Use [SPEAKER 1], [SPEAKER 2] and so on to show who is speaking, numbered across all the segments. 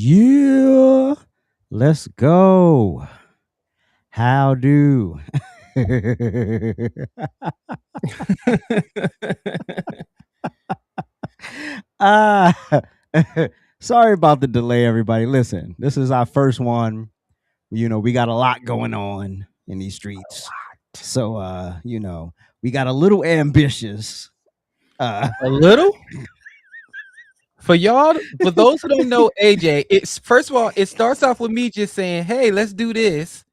[SPEAKER 1] Yeah, let's go. How do? uh, sorry about the delay, everybody. Listen, this is our first one. We got a lot going on in these streets. So, we got a little ambitious.
[SPEAKER 2] A little? For y'all, for those who don't know AJ, it's first of all, it starts off with me just saying, "Hey, let's do this."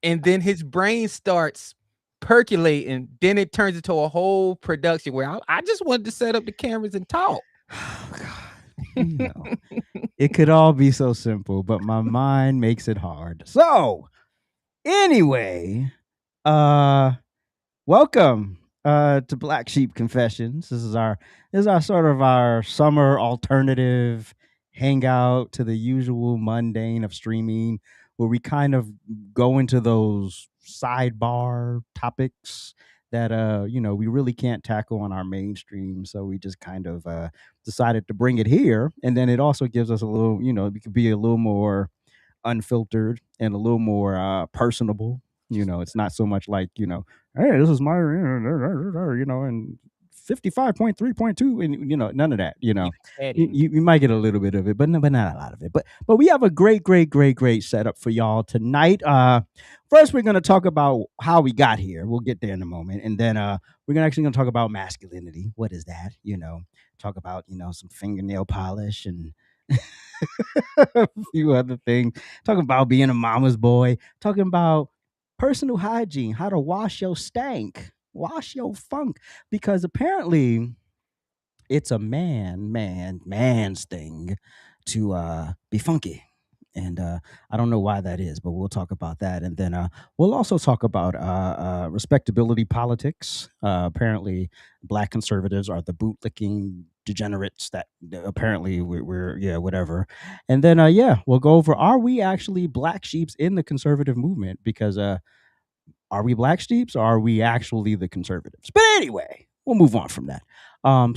[SPEAKER 2] And then his brain starts percolating. Then it turns into a whole production where I just wanted to set up the cameras and talk.
[SPEAKER 1] Oh, God. It could all be so simple, but my mind makes it hard. So, anyway, welcome to Black Sheep Confessions. This is our sort of our summer alternative hangout to the usual mundane of streaming, where we kind of go into those sidebar topics that we really can't tackle on our mainstream. So we just kind of decided to bring it here, and then it also gives us a little, we could be a little more unfiltered and a little more personable. It's not so much like, hey, this is my, and 55.3.2, and none of that. You might get a little bit of it, but no, but not a lot of it. But we have a great setup for y'all tonight. First we're gonna talk about how we got here. We'll get there in a moment, and then we're actually gonna talk about masculinity. What is that? Talk about some fingernail polish and a few other things. Talking about being a mama's boy. Talking about personal hygiene, how to wash your stank, wash your funk, because apparently it's a man's thing to be funky. And I don't know why that is, but we'll talk about that. And then we'll also talk about respectability politics. Apparently, Black conservatives are the bootlicking degenerates that apparently we're yeah, whatever. And then we'll go over, are we actually black sheeps in the conservative movement? Because are we black sheeps or are we actually the conservatives? But anyway, we'll move on from that.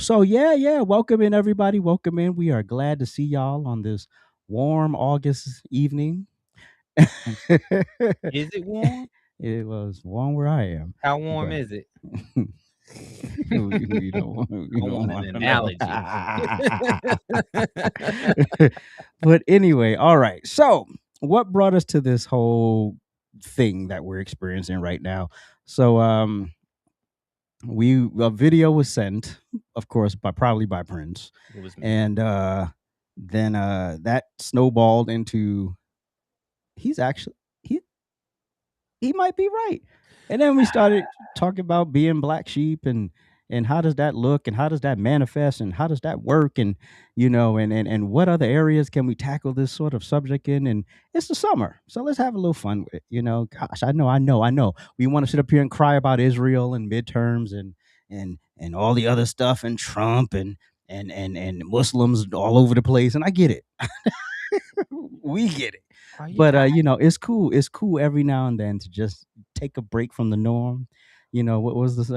[SPEAKER 1] So yeah, welcome in everybody. Welcome in. We are glad to see y'all on this warm August evening.
[SPEAKER 2] Is it warm?
[SPEAKER 1] It was warm where I am.
[SPEAKER 2] How warm
[SPEAKER 1] But
[SPEAKER 2] is it?
[SPEAKER 1] we don't, we
[SPEAKER 2] I
[SPEAKER 1] don't
[SPEAKER 2] want
[SPEAKER 1] want
[SPEAKER 2] an
[SPEAKER 1] to know.
[SPEAKER 2] analogy.
[SPEAKER 1] But anyway, all right. So what brought us to this whole thing that we're experiencing right now? So a video was sent, of course, probably by Prince.
[SPEAKER 2] It was me.
[SPEAKER 1] And then that snowballed into he's actually he might be right. And then we started talking about being black sheep and how does that look and how does that manifest and how does that work, and and what other areas can we tackle this sort of subject in. And it's the summer, so let's have a little fun with it. Gosh, I know we want to sit up here and cry about Israel and midterms and all the other stuff and Trump and Muslims all over the place, and I get it. We get it. But it's cool. It's cool every now and then to just take a break from the norm. What was this?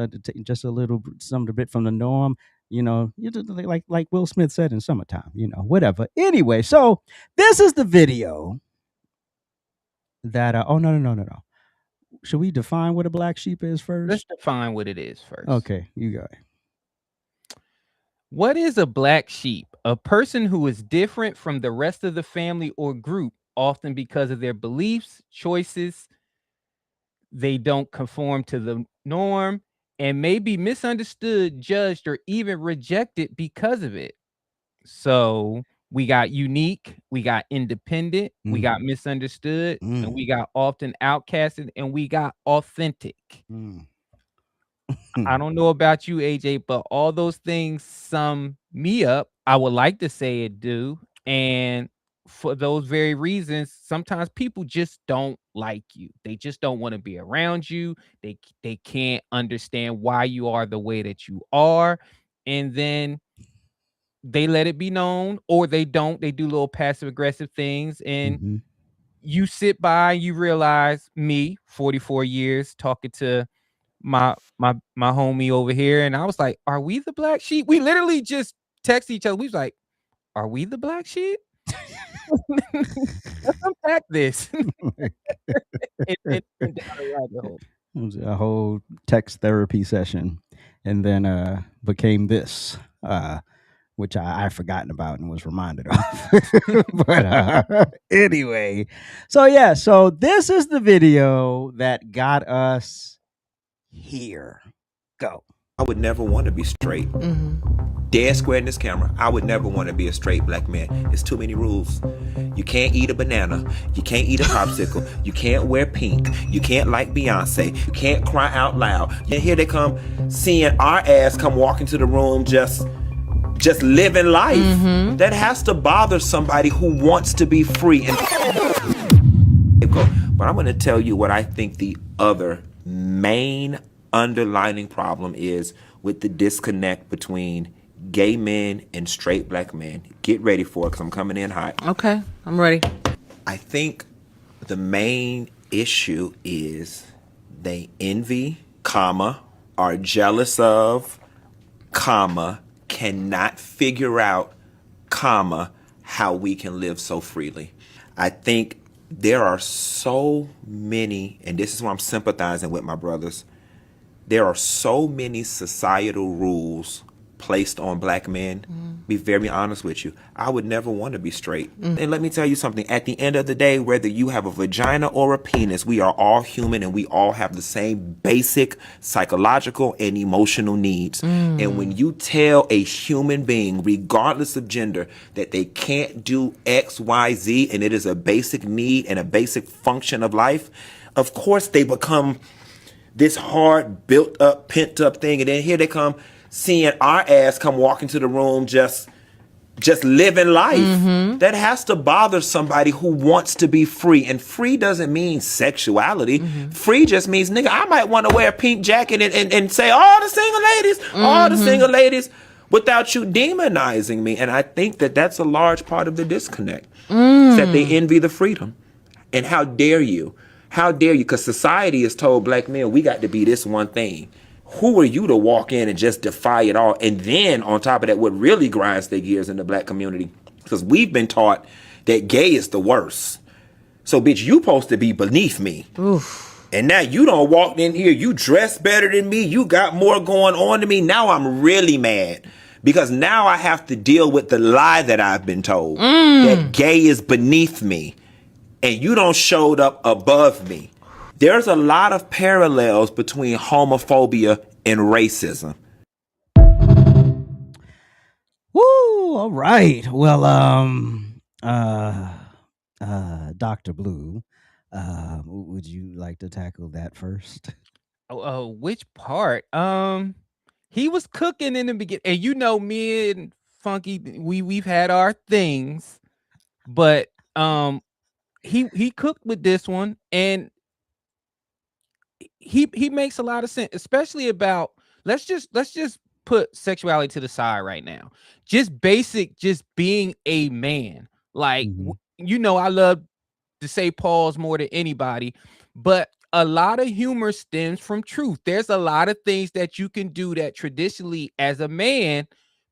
[SPEAKER 1] Just a little, some bit from the norm. You just like Will Smith said in Summertime. Whatever. Anyway, so this is the video that. Oh no. Should we define what a black sheep is first?
[SPEAKER 2] Let's define what it is first.
[SPEAKER 1] Okay, you go ahead.
[SPEAKER 2] What is a black sheep? A person who is different from the rest of the family or group, often because of their beliefs, choices. They don't conform to the norm and may be misunderstood, judged, or even rejected because of it. So we got unique, we got independent, we got misunderstood, and we got often outcasted, and we got authentic. I don't know about you, AJ, but all those things sum me up. I would like to say it do. And for those very reasons, sometimes people just don't like you. They just don't want to be around you. They can't understand why you are the way that you are. And then they let it be known, or they don't. They do little passive aggressive things. And you sit by, you realize, me, 44 years, talking to my homie over here, and I was like, are we the black sheep? We literally just text each other. We was like, are we the black sheep? Let's unpack this and down a rabbit hole.
[SPEAKER 1] It was a whole text therapy session, and then became this, which I've forgotten about and was reminded of. But anyway, so yeah, so this is the video that got us here. Go.
[SPEAKER 3] I would never want to be straight. Dead square in this camera. I would never want to be a straight black man. It's too many rules. You can't eat a banana. You can't eat a popsicle. You can't wear pink. You can't like Beyonce. You can't cry out loud. And here they come, seeing our ass come walk into the room just living life. That has to bother somebody who wants to be free. And but I'm going to tell you what I think the other main underlining problem is with the disconnect between gay men and straight black men. Get ready for it, because I'm coming in hot.
[SPEAKER 4] Okay, I'm ready.
[SPEAKER 3] I think the main issue is they envy, comma, are jealous of, comma, cannot figure out, comma, how we can live so freely. I think there are so many, and this is why I'm sympathizing with my brothers, there are so many societal rules placed on black men. Be very honest with you. I would never want to be straight. And let me tell you something. At the end of the day, whether you have a vagina or a penis, we are all human and we all have the same basic psychological and emotional needs. And when you tell a human being, regardless of gender, that they can't do X, Y, Z, and it is a basic need and a basic function of life, of course they become this hard, built up, pent up thing. And then here they come, seeing our ass come walk into the room just living life. That has to bother somebody who wants to be free. And free doesn't mean sexuality. Free just means, nigga, I might want to wear a pink jacket and say, all the single ladies, without you demonizing me. And I think that that's a large part of the disconnect. That they envy the freedom. And how dare you? How dare you? Because society has told black men, we got to be this one thing. Who are you to walk in and just defy it all? And then on top of that, what really grinds their gears in the black community, because we've been taught that gay is the worst. So bitch, you supposed to be beneath me. And now you don't walk in here, you dress better than me, you got more going on than me. Now I'm really mad. Because now I have to deal with the lie that I've been told. That gay is beneath me. And you don't showed up above me. There's a lot of parallels between homophobia and racism.
[SPEAKER 1] Woo! All right. Well, Dr. Blue, would you like to tackle that first?
[SPEAKER 2] Which part? He was cooking in the beginning, and you know, me and Funky, we've had our things, but he cooked with this one, and he makes a lot of sense, especially about let's just put sexuality to the side right now. Just being a man. Like you know, I love to say pause more than anybody, but a lot of humor stems from truth. There's a lot of things that you can do that traditionally as a man,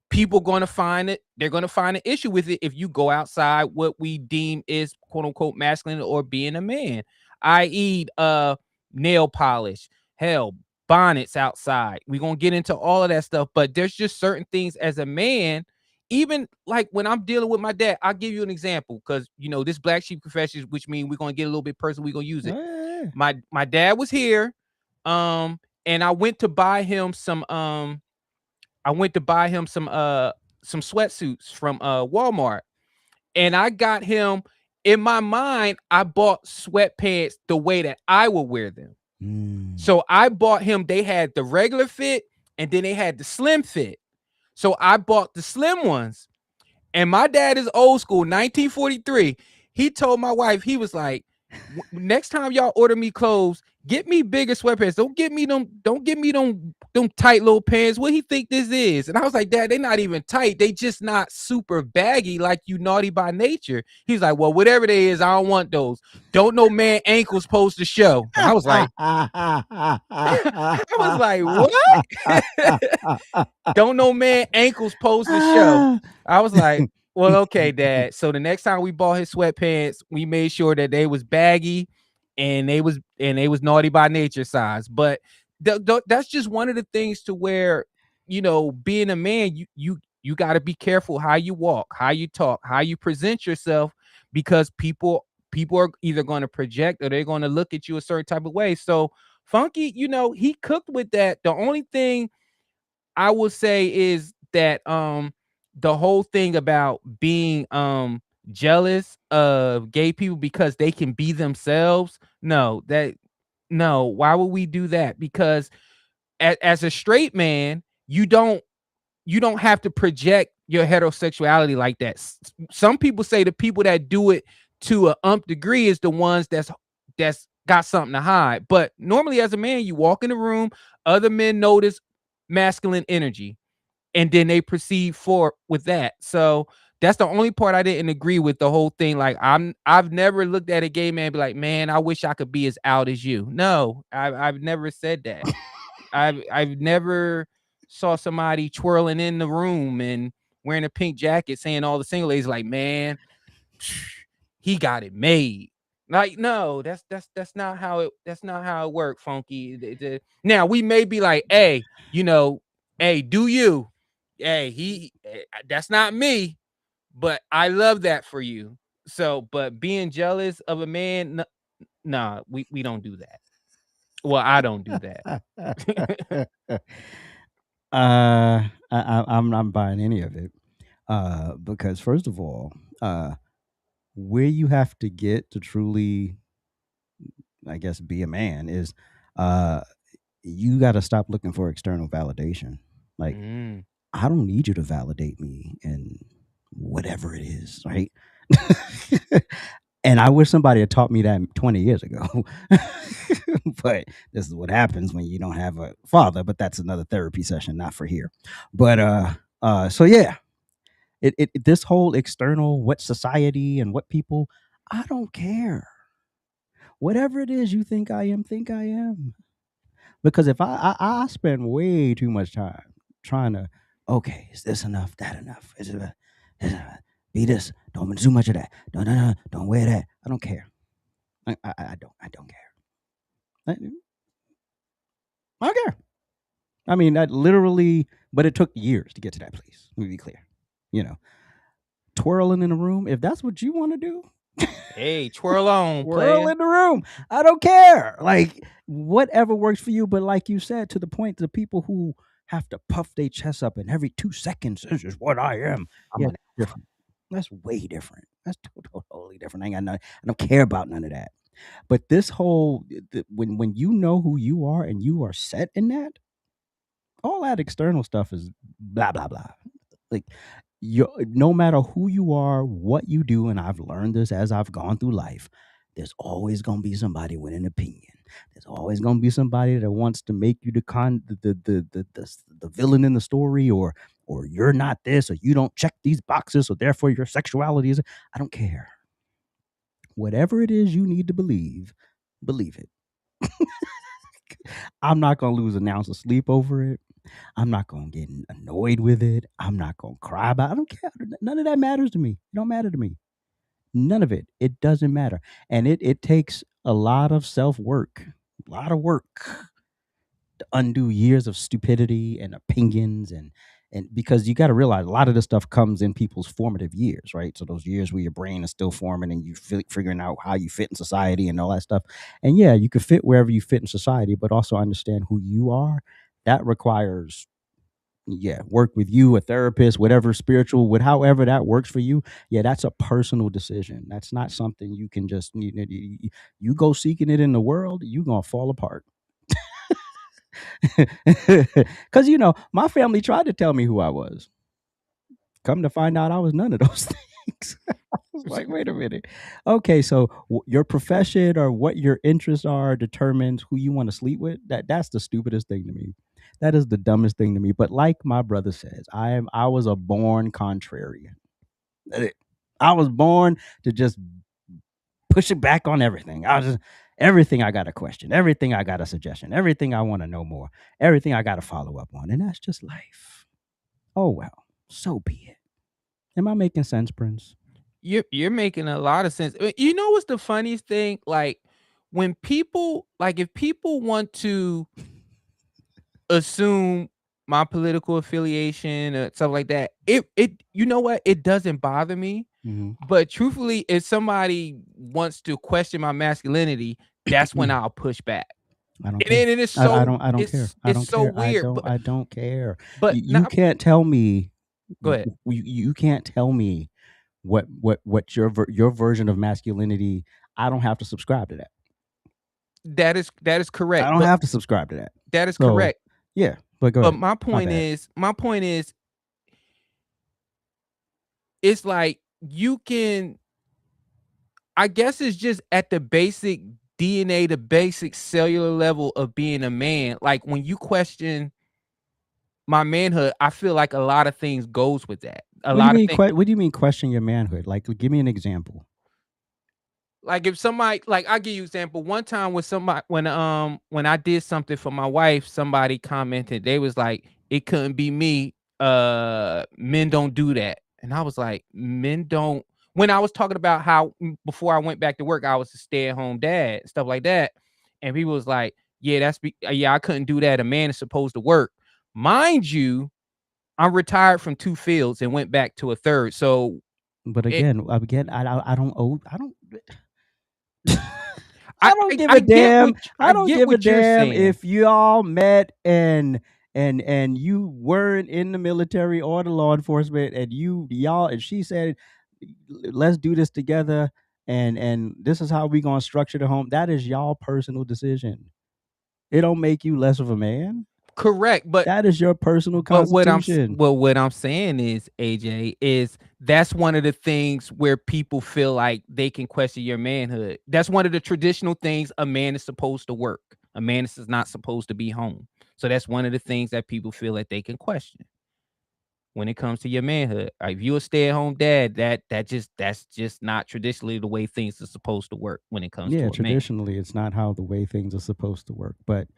[SPEAKER 2] people going to find it, they're going to find an issue with it if you go outside what we deem is quote unquote masculine or being a man, i.e. nail polish, hell, bonnets outside. We're going to get into all of that stuff, but there's just certain things as a man, even like when I'm dealing with my dad. I'll give you an example, because you know this black sheep confessions, which means we're going to get a little bit personal, we're going to use it. My dad was here, and I went to buy him some sweatsuits from Walmart, and I got him, in my mind, I bought sweatpants the way that I would wear them. So I bought him, they had the regular fit and then they had the slim fit. So I bought the slim ones. And my dad is old school, 1943. He told my wife, he was like, next time y'all order me clothes, get me bigger sweatpants. Don't get me them tight little pants. What he think this is? And I was like, Dad, they're not even tight. They just not super baggy like you naughty by nature. He's like, well, whatever they is, I don't want those. Don't no man ankles supposed to show. And I was like, what? Don't no man ankles supposed to show. I was like, Well, okay, Dad. So the next time we bought his sweatpants, we made sure that they was baggy and they was naughty by nature size. But that's just one of the things to where, being a man, you got to be careful how you walk, how you talk, how you present yourself, because people are either going to project or they're going to look at you a certain type of way. So Funky, he cooked with that. The only thing I will say is that the whole thing about being jealous of gay people because they can be themselves. No, why would we do that? Because as a straight man, you don't have to project your heterosexuality like that. Some people say the people that do it to a degree is the ones that's got something to hide. But normally, as a man, you walk in the room, other men notice masculine energy, and then they proceed forward with that. So that's the only part I didn't agree with the whole thing. Like I've never looked at a gay man and be like, man, I wish I could be as out as you. No, I've never said that. I've never saw somebody twirling in the room and wearing a pink jacket saying all the single ladies like, man, he got it made. Like, no, that's not how it worked, Funky. Now we may be like, hey, hey, do you? Hey, that's not me, but I love that for you. So, but being jealous of a man, nah, we don't do that. Well, I don't do that.
[SPEAKER 1] I'm not buying any of it. Because first of all, where you have to get to truly, I guess, be a man is, uh, you got to stop looking for external validation. Like,
[SPEAKER 2] Mm.
[SPEAKER 1] I don't need you to validate me in whatever it is, right? And I wish somebody had taught me that 20 years ago. But this is what happens when you don't have a father, but that's another therapy session, not for here. But so yeah, this whole external, what society and what people, I don't care. Whatever it is you think I am. Because if I spend way too much time trying to, okay, is this enough? That enough? Be this? Don't do too much of that. No. Don't wear that. I don't care. I don't care. I don't care. I mean, that literally, but it took years to get to that place. Let me be clear. Twirling in a room. If that's what you want to do,
[SPEAKER 2] Hey, twirl on,
[SPEAKER 1] whirl
[SPEAKER 2] player.
[SPEAKER 1] in the room. I don't care. Like, whatever works for you. But like you said, to the point, the people who have to puff their chest up and every 2 seconds, this is what I am. Yeah, that's different. That's way different. That's totally different. I don't care about none of that. But this whole, when you know who you are and you are set in that, all that external stuff is blah blah blah. Like, no matter who you are, what you do, and I've learned this as I've gone through life, there's always gonna be somebody with an opinion. There's always gonna be somebody that wants to make you the villain in the story, or you're not this, or you don't check these boxes, so therefore your sexuality is. I don't care. Whatever it is you need to believe it. I'm not gonna lose an ounce of sleep over it. I'm not gonna get annoyed with it. I'm not gonna cry about it. I don't care. None of that matters to me. It don't matter to me. None of it. It doesn't matter. And it takes a lot of self-work, a lot of work to undo years of stupidity and opinions, and because you got to realize a lot of this stuff comes in people's formative years, right? So those years where your brain is still forming and you figuring out how you fit in society and all that stuff. And yeah, you can fit wherever you fit in society, but also understand who you are. That requires, yeah, work with you, a therapist, whatever, spiritual, with however that works for you. Yeah, that's a personal decision. That's not something you can just, you go seeking it in the world, you're gonna fall apart. Because my family tried to tell me who I was. Come to find out, I was none of those things. I was like, wait a minute. Okay, so your profession or what your interests are determines who you want to sleep with. That's the stupidest thing to me. That is the dumbest thing to me. But like my brother says, I was a born contrarian. I was born to just push it back on everything. Everything I got a question, everything I got a suggestion, everything I want to know more, everything I got to follow up on. And that's just life. Oh well, so be it. Am I making sense, Prince?
[SPEAKER 2] You're making a lot of sense. You know what's the funniest thing? Like when people like if people want to assume my political affiliation or stuff like that, it you know what? It doesn't bother me.
[SPEAKER 1] Mm-hmm.
[SPEAKER 2] But truthfully, if somebody wants to question my masculinity, that's when I'll push back.
[SPEAKER 1] I don't
[SPEAKER 2] And
[SPEAKER 1] care.
[SPEAKER 2] then it's
[SPEAKER 1] I
[SPEAKER 2] so
[SPEAKER 1] don't. I don't care. I
[SPEAKER 2] it's
[SPEAKER 1] don't
[SPEAKER 2] so
[SPEAKER 1] care.
[SPEAKER 2] weird.
[SPEAKER 1] I don't care.
[SPEAKER 2] But
[SPEAKER 1] You
[SPEAKER 2] not
[SPEAKER 1] can't tell me.
[SPEAKER 2] go ahead.
[SPEAKER 1] You can't tell me what your version of masculinity. I don't have to subscribe to that.
[SPEAKER 2] That is correct.
[SPEAKER 1] I don't
[SPEAKER 2] But
[SPEAKER 1] have to subscribe to that.
[SPEAKER 2] that is
[SPEAKER 1] So
[SPEAKER 2] correct.
[SPEAKER 1] yeah, but go
[SPEAKER 2] But
[SPEAKER 1] ahead.
[SPEAKER 2] my point is it's like you can I guess it's just at the basic DNA, the basic cellular level of being a man. Like when you question my manhood, I feel like a lot of things goes with that. A
[SPEAKER 1] What do you
[SPEAKER 2] lot of
[SPEAKER 1] mean?
[SPEAKER 2] things
[SPEAKER 1] What do you mean question your manhood? Like, give me an example.
[SPEAKER 2] like if somebody like I'll give you an example. One time with somebody when I did something for my wife, somebody commented, they was like, it couldn't be me. Men don't do that. And I was like, men don't when I was talking about how before I went back to work, I was a stay-at-home dad, stuff like that. And people was like, yeah, yeah, I couldn't do that. A man is supposed to work. Mind you, I'm retired from 2 fields and went back to a third. So
[SPEAKER 1] But
[SPEAKER 2] it,
[SPEAKER 1] again, I don't owe. I don't.
[SPEAKER 2] I,
[SPEAKER 1] I don't give
[SPEAKER 2] I
[SPEAKER 1] a
[SPEAKER 2] get
[SPEAKER 1] damn. I
[SPEAKER 2] I
[SPEAKER 1] don't
[SPEAKER 2] get
[SPEAKER 1] give a
[SPEAKER 2] what you're
[SPEAKER 1] damn
[SPEAKER 2] saying.
[SPEAKER 1] if y'all met and you weren't in the military or the law enforcement and y'all and she said, let's do this together and this is how we gonna structure the home. That is y'all personal decision. It don't make you less of a man.
[SPEAKER 2] Correct, but
[SPEAKER 1] That is your personal
[SPEAKER 2] what
[SPEAKER 1] constitution.
[SPEAKER 2] what I'm saying is, AJ, is that's one of the things where people feel like they can question your manhood. That's one of the traditional things a man is supposed to work. A man is not supposed to be home. So that's one of the things that people feel like they can question when it comes to your manhood. If you're a stay-at-home dad, that's just not traditionally the way things are supposed to work when it comes to
[SPEAKER 1] Yeah,
[SPEAKER 2] a man.
[SPEAKER 1] traditionally it's not how the way things are supposed to work. But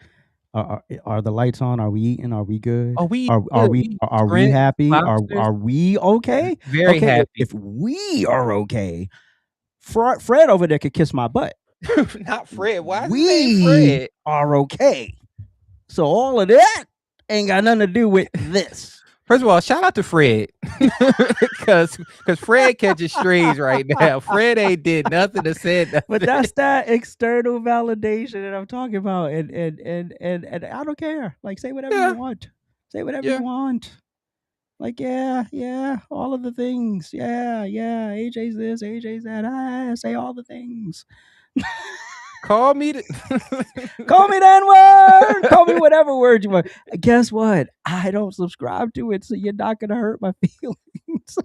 [SPEAKER 1] are the lights on? Are we eating? Are we good?
[SPEAKER 2] Oh, we
[SPEAKER 1] Are
[SPEAKER 2] good.
[SPEAKER 1] we
[SPEAKER 2] We
[SPEAKER 1] are we
[SPEAKER 2] grits,
[SPEAKER 1] happy?
[SPEAKER 2] lobsters,
[SPEAKER 1] Are we okay?
[SPEAKER 2] very
[SPEAKER 1] Okay,
[SPEAKER 2] happy.
[SPEAKER 1] if we are okay, Fred over there could kiss my butt.
[SPEAKER 2] Not Fred. Why is his name
[SPEAKER 1] We
[SPEAKER 2] Fred?
[SPEAKER 1] are okay. So all of that ain't got nothing to do with this.
[SPEAKER 2] First of all, shout out to Fred, because Fred catches strays right now. Fred ain't did nothing to say nothing.
[SPEAKER 1] But that's that external validation that I'm talking about, and I don't care. Like, say whatever
[SPEAKER 2] Yeah,
[SPEAKER 1] you want. Say whatever
[SPEAKER 2] yeah.
[SPEAKER 1] you want. Like, yeah, all of the things. Yeah, AJ's this, AJ's that. Say all the things.
[SPEAKER 2] Call me
[SPEAKER 1] Call me that word. Call me whatever word you want. Guess what? I don't subscribe to it, so you're not gonna hurt my feelings.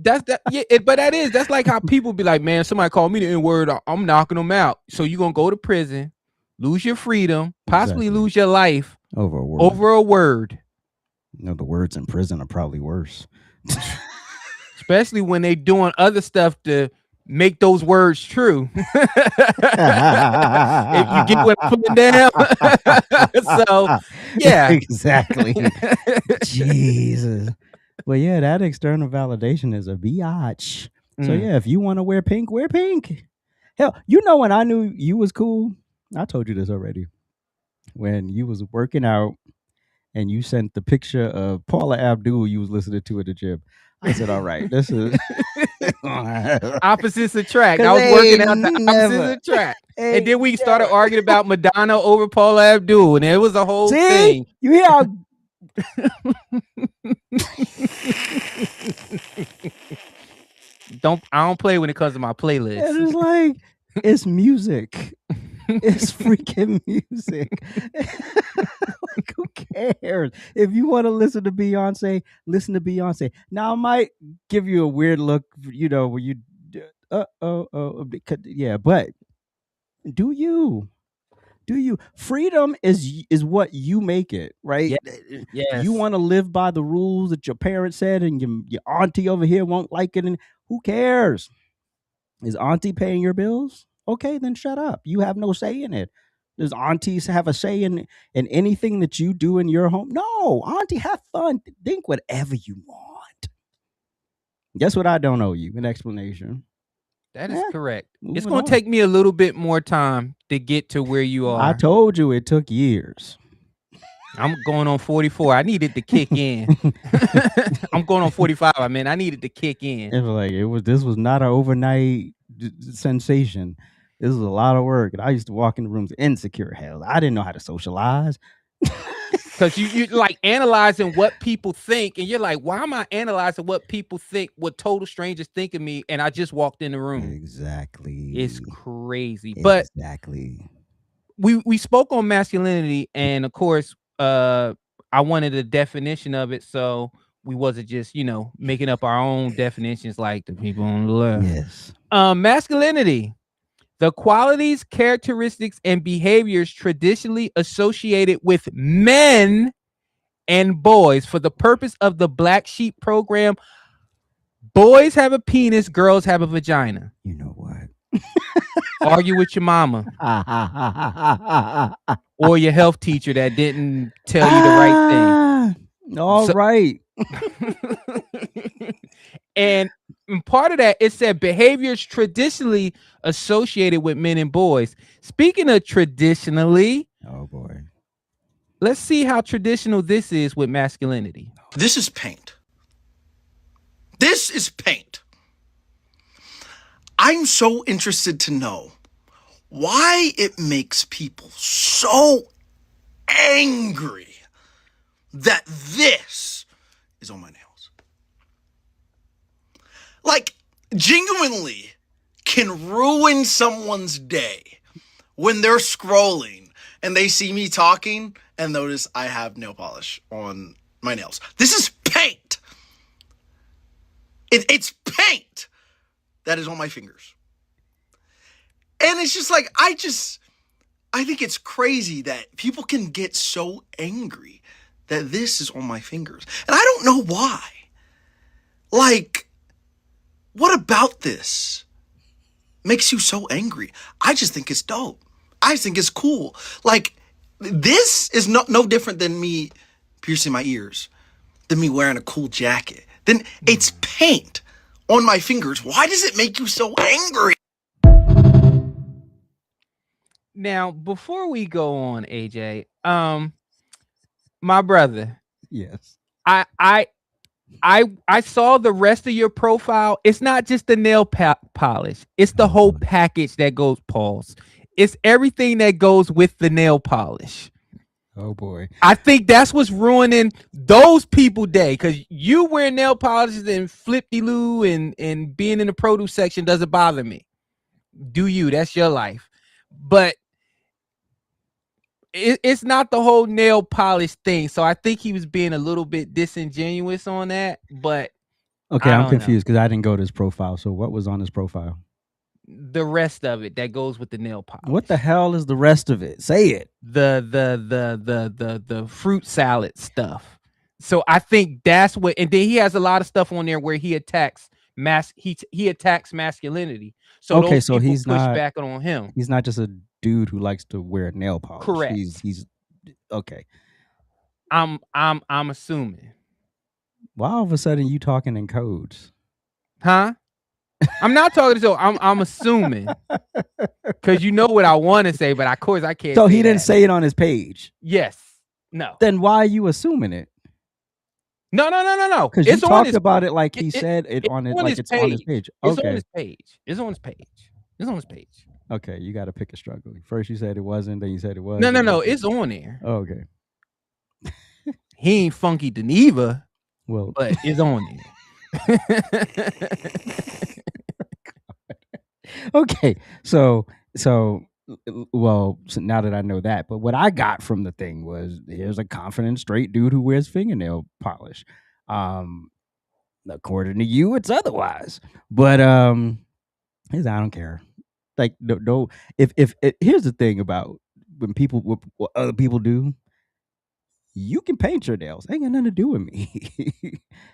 [SPEAKER 2] That's that. Yeah, but that's like how people be like, man, somebody call me the N word, I'm knocking them out. So you gonna go to prison, lose your freedom, possibly
[SPEAKER 1] Exactly.
[SPEAKER 2] lose your life
[SPEAKER 1] Over a word.
[SPEAKER 2] over a word.
[SPEAKER 1] You know, the words in prison are probably worse.
[SPEAKER 2] Especially when they doing other stuff to make those words true. If you get what I'm putting down. So yeah.
[SPEAKER 1] Exactly. Jesus. But yeah, that external validation is a biatch. So yeah, if you want to wear pink, wear pink. Hell, you know when I knew you was cool? I told you this already. When you was working out and you sent the picture of Paula Abdul you was listening to at the gym. I said, all right, this is
[SPEAKER 2] opposites attract. I was working out the opposites attract. And then we started arguing about Madonna over Paula Abdul, and it was a whole thing.
[SPEAKER 1] You hear how
[SPEAKER 2] I don't play when it comes to my playlist.
[SPEAKER 1] It's like it's music. It's freaking music. Like, who cares? If you want to listen to Beyonce, listen to Beyonce. Now I might give you a weird look, you know, where you yeah, but do you? Freedom is what you make it, right?
[SPEAKER 2] Yes.
[SPEAKER 1] You want to live by the rules that your parents said and your auntie over here won't like it, and who cares? Is auntie paying your bills? Okay, then shut up. You have no say in it. Does aunties have a say in anything that you do in your home? No, auntie, have fun. Think whatever you want. Guess what? I don't owe you an explanation.
[SPEAKER 2] That is correct. It's
[SPEAKER 1] moving
[SPEAKER 2] going
[SPEAKER 1] on.
[SPEAKER 2] to take me a little bit more time to get to where you are.
[SPEAKER 1] I told you it took years.
[SPEAKER 2] I'm going on 44. I needed to kick in. I'm going on 45. I mean, I needed to kick in.
[SPEAKER 1] It was like this was not an overnight sensation. This was a lot of work. And I used to walk in the rooms insecure. Hell, I didn't know how to socialize.
[SPEAKER 2] Because you like analyzing what people think, and you're like, why am I analyzing what people think, what total strangers think of me? And I just walked in the room.
[SPEAKER 1] Exactly.
[SPEAKER 2] It's crazy. But
[SPEAKER 1] exactly.
[SPEAKER 2] We spoke on masculinity, and of course, I wanted a definition of it, so we wasn't just, making up our own definitions like the people on the left.
[SPEAKER 1] Yes.
[SPEAKER 2] Masculinity. The qualities, characteristics, and behaviors traditionally associated with men and boys. For the purpose of the Black Sheep program, boys have a penis, girls have a vagina.
[SPEAKER 1] You know what?
[SPEAKER 2] Argue with your mama or your health teacher that didn't tell you the right thing.
[SPEAKER 1] All right.
[SPEAKER 2] And part of that, it said behaviors traditionally associated with men and boys. Speaking of traditionally,
[SPEAKER 1] oh boy,
[SPEAKER 2] let's see how traditional this is with masculinity.
[SPEAKER 4] This is paint. This is paint. I'm so interested to know why it makes people so angry that this is on my nails. Like, genuinely can ruin someone's day when they're scrolling and they see me talking and notice I have nail polish on my nails. This is paint. It's paint that is on my fingers. And it's just like, I think it's crazy that people can get so angry that this is on my fingers. And I don't know why. Like, what about this makes you so angry? I just think it's dope. I think it's cool. Like, this is no different than me piercing my ears, than me wearing a cool jacket. Then it's paint on my fingers. Why does it make you so angry?
[SPEAKER 2] Now, before we go on, AJ, my brother.
[SPEAKER 1] Yes.
[SPEAKER 2] I saw the rest of your profile. It's not just the nail polish. It's the whole package that goes, pause. It's everything that goes with the nail polish.
[SPEAKER 1] Oh boy.
[SPEAKER 2] I think that's what's ruining those people day, because you wearing nail polishes and flip-de-loo and being in the produce section doesn't bother me. Do you? That's your life. But it's not the whole nail polish thing. So I think he was being a little bit disingenuous on that. But
[SPEAKER 1] okay, I'm confused because I didn't go to his profile. So what was on his profile?
[SPEAKER 2] The rest of it that goes with the nail polish.
[SPEAKER 1] What the hell is the rest of it? Say it.
[SPEAKER 2] The fruit salad stuff. So I think that's what. And then he has a lot of stuff on there where he attacks he attacks masculinity. So
[SPEAKER 1] okay, so he's
[SPEAKER 2] push
[SPEAKER 1] not
[SPEAKER 2] back on him.
[SPEAKER 1] He's not just a dude who likes to wear nail polish.
[SPEAKER 2] Correct.
[SPEAKER 1] He's okay.
[SPEAKER 2] I'm assuming.
[SPEAKER 1] Why all of a sudden you talking in codes?
[SPEAKER 2] Huh? I'm not talking to. I'm assuming, because you know what I want to say, but of course I can't.
[SPEAKER 1] So he didn't say it on his page.
[SPEAKER 2] Yes. No.
[SPEAKER 1] Then why are you assuming it?
[SPEAKER 2] No.
[SPEAKER 1] Because you talked about it like he said it on it, like it's on his page. Okay.
[SPEAKER 2] It's on his page. It's on his page. It's on his page.
[SPEAKER 1] Okay, you got to pick a struggle. First you said it wasn't, then you said it was.
[SPEAKER 2] No. It's on there.
[SPEAKER 1] Okay.
[SPEAKER 2] He ain't Funky Geneva.
[SPEAKER 1] Well,
[SPEAKER 2] but it's on there.
[SPEAKER 1] Okay, so now that I know that, but what I got from the thing was, here's a confident straight dude who wears fingernail polish. According to you, it's otherwise. But I don't care. Like, no. If here's the thing about what other people do, you can paint your nails. Ain't got nothing to do with me.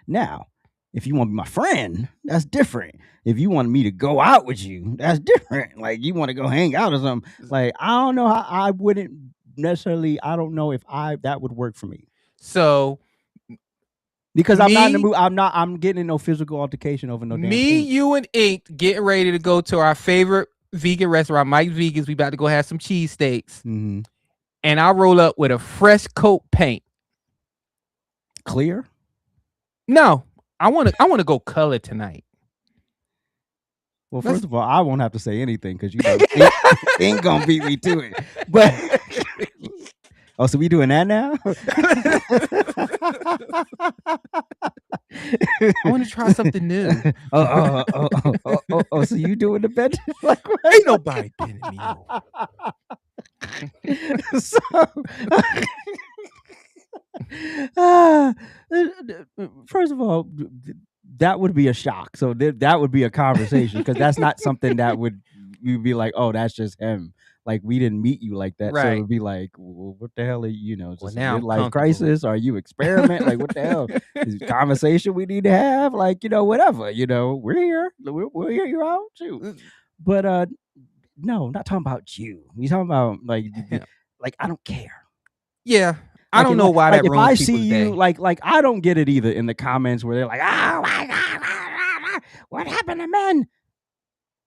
[SPEAKER 1] Now, if you want to be my friend, that's different. If you want me to go out with you, that's different. Like, you want to go hang out or something. Like, I don't know how I wouldn't necessarily. I don't know if that would work for me.
[SPEAKER 2] So
[SPEAKER 1] Because I'm not in the
[SPEAKER 2] Me-
[SPEAKER 1] mood. I'm getting in no physical altercation over no damn
[SPEAKER 2] Me,
[SPEAKER 1] paint.
[SPEAKER 2] you, and Ink getting ready to go to our favorite vegan restaurant, Mike's Vegans. We about to go have some cheesesteaks.
[SPEAKER 1] Mhm.
[SPEAKER 2] And I roll up with a fresh coat paint.
[SPEAKER 1] Clear.
[SPEAKER 2] No, I want to go color tonight.
[SPEAKER 1] Well,
[SPEAKER 2] Let's-
[SPEAKER 1] first of all, I won't have to say anything because you know ain't gonna beat me to it. But oh, so we doing that now?
[SPEAKER 2] I want to try something new.
[SPEAKER 1] So you doing the bed? Like what?
[SPEAKER 2] Ain't nobody pinning me over.
[SPEAKER 1] So, uh, first of all, that would be a shock. So that would be a conversation because that's not something that would you'd be like, oh, that's just him. Like we didn't meet you like that. So it
[SPEAKER 2] Right.
[SPEAKER 1] would be like, well, what the hell are you? Just
[SPEAKER 2] Well,
[SPEAKER 1] a
[SPEAKER 2] now I'm
[SPEAKER 1] midlife
[SPEAKER 2] comfortable.
[SPEAKER 1] crisis? Are you experiment? Like what the hell? Is it a conversation we need to have? Like whatever. We're here. We'll hear you out too. But no, not talking about you. We talking about like I don't care.
[SPEAKER 2] Yeah. I don't know why that
[SPEAKER 1] if
[SPEAKER 2] ruins
[SPEAKER 1] I
[SPEAKER 2] people's
[SPEAKER 1] see you
[SPEAKER 2] day.
[SPEAKER 1] like I don't get it either in the comments where they're like, oh my god, what happened to men?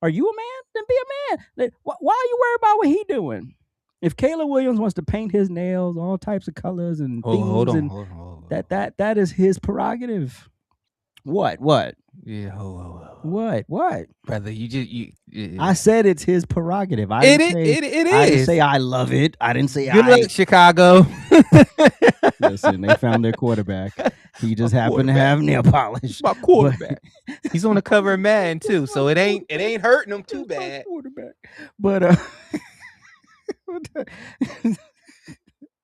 [SPEAKER 1] Are you a man? Then be a man. Why are you worried about what he doing? If Caleb Williams wants to paint his nails all types of colors and themes,
[SPEAKER 2] Hold
[SPEAKER 1] and
[SPEAKER 2] on.
[SPEAKER 1] that is his prerogative. What?
[SPEAKER 2] Yeah,
[SPEAKER 1] What?
[SPEAKER 2] brother,
[SPEAKER 1] I said it's his prerogative. I
[SPEAKER 2] It
[SPEAKER 1] didn't
[SPEAKER 2] is.
[SPEAKER 1] say,
[SPEAKER 2] It
[SPEAKER 1] I didn't
[SPEAKER 2] is.
[SPEAKER 1] say I love it. I didn't say
[SPEAKER 2] Good luck, Chicago.
[SPEAKER 1] Listen, they found their quarterback. He just happened to have nail polish.
[SPEAKER 2] My quarterback. He's on the cover of Madden too, so it ain't hurting him too bad.
[SPEAKER 1] Quarterback. But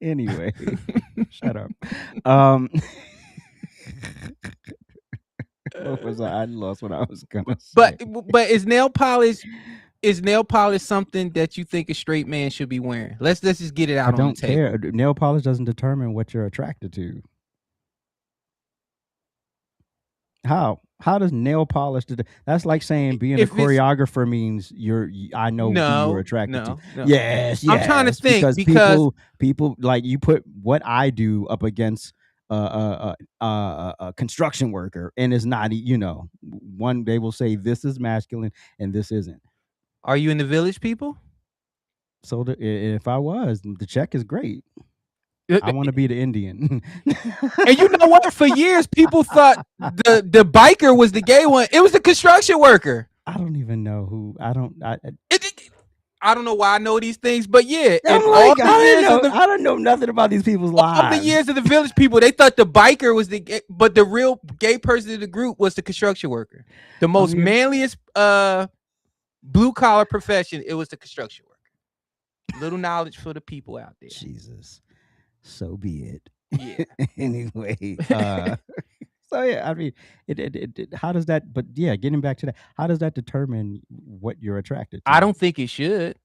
[SPEAKER 1] anyway, shut up. What was I lost what I was gonna say.
[SPEAKER 2] But is nail polish something that you think a straight man should be wearing? Let's just get it out
[SPEAKER 1] I don't
[SPEAKER 2] on the table.
[SPEAKER 1] care. Nail polish doesn't determine what you're attracted to. How does nail polish that's like saying being a choreographer means I know who you're attracted to.
[SPEAKER 2] No.
[SPEAKER 1] Yes.
[SPEAKER 2] I'm trying to think because
[SPEAKER 1] people like you put what I do up against a construction worker, and it's not one they will say this is masculine and this isn't.
[SPEAKER 2] Are you in the Village people?
[SPEAKER 1] So if I was, the check is great. I want to be the Indian.
[SPEAKER 2] And you know what? For years, people thought the biker was the gay one. It was the construction worker.
[SPEAKER 1] I don't even know who. I don't
[SPEAKER 2] know why I know these things, but yeah.
[SPEAKER 1] I don't know nothing about these people's lives.
[SPEAKER 2] All the years of the Village people, they thought the biker was the gay, but the real gay person in the group was the construction worker. The most manliest blue collar profession, it was the construction worker. Little knowledge for the people out there.
[SPEAKER 1] Jesus. So be it.
[SPEAKER 2] Yeah.
[SPEAKER 1] Anyway, so yeah, I mean, it how does that? But yeah, getting back to that, how does that determine what you're attracted to?
[SPEAKER 2] I don't think it should,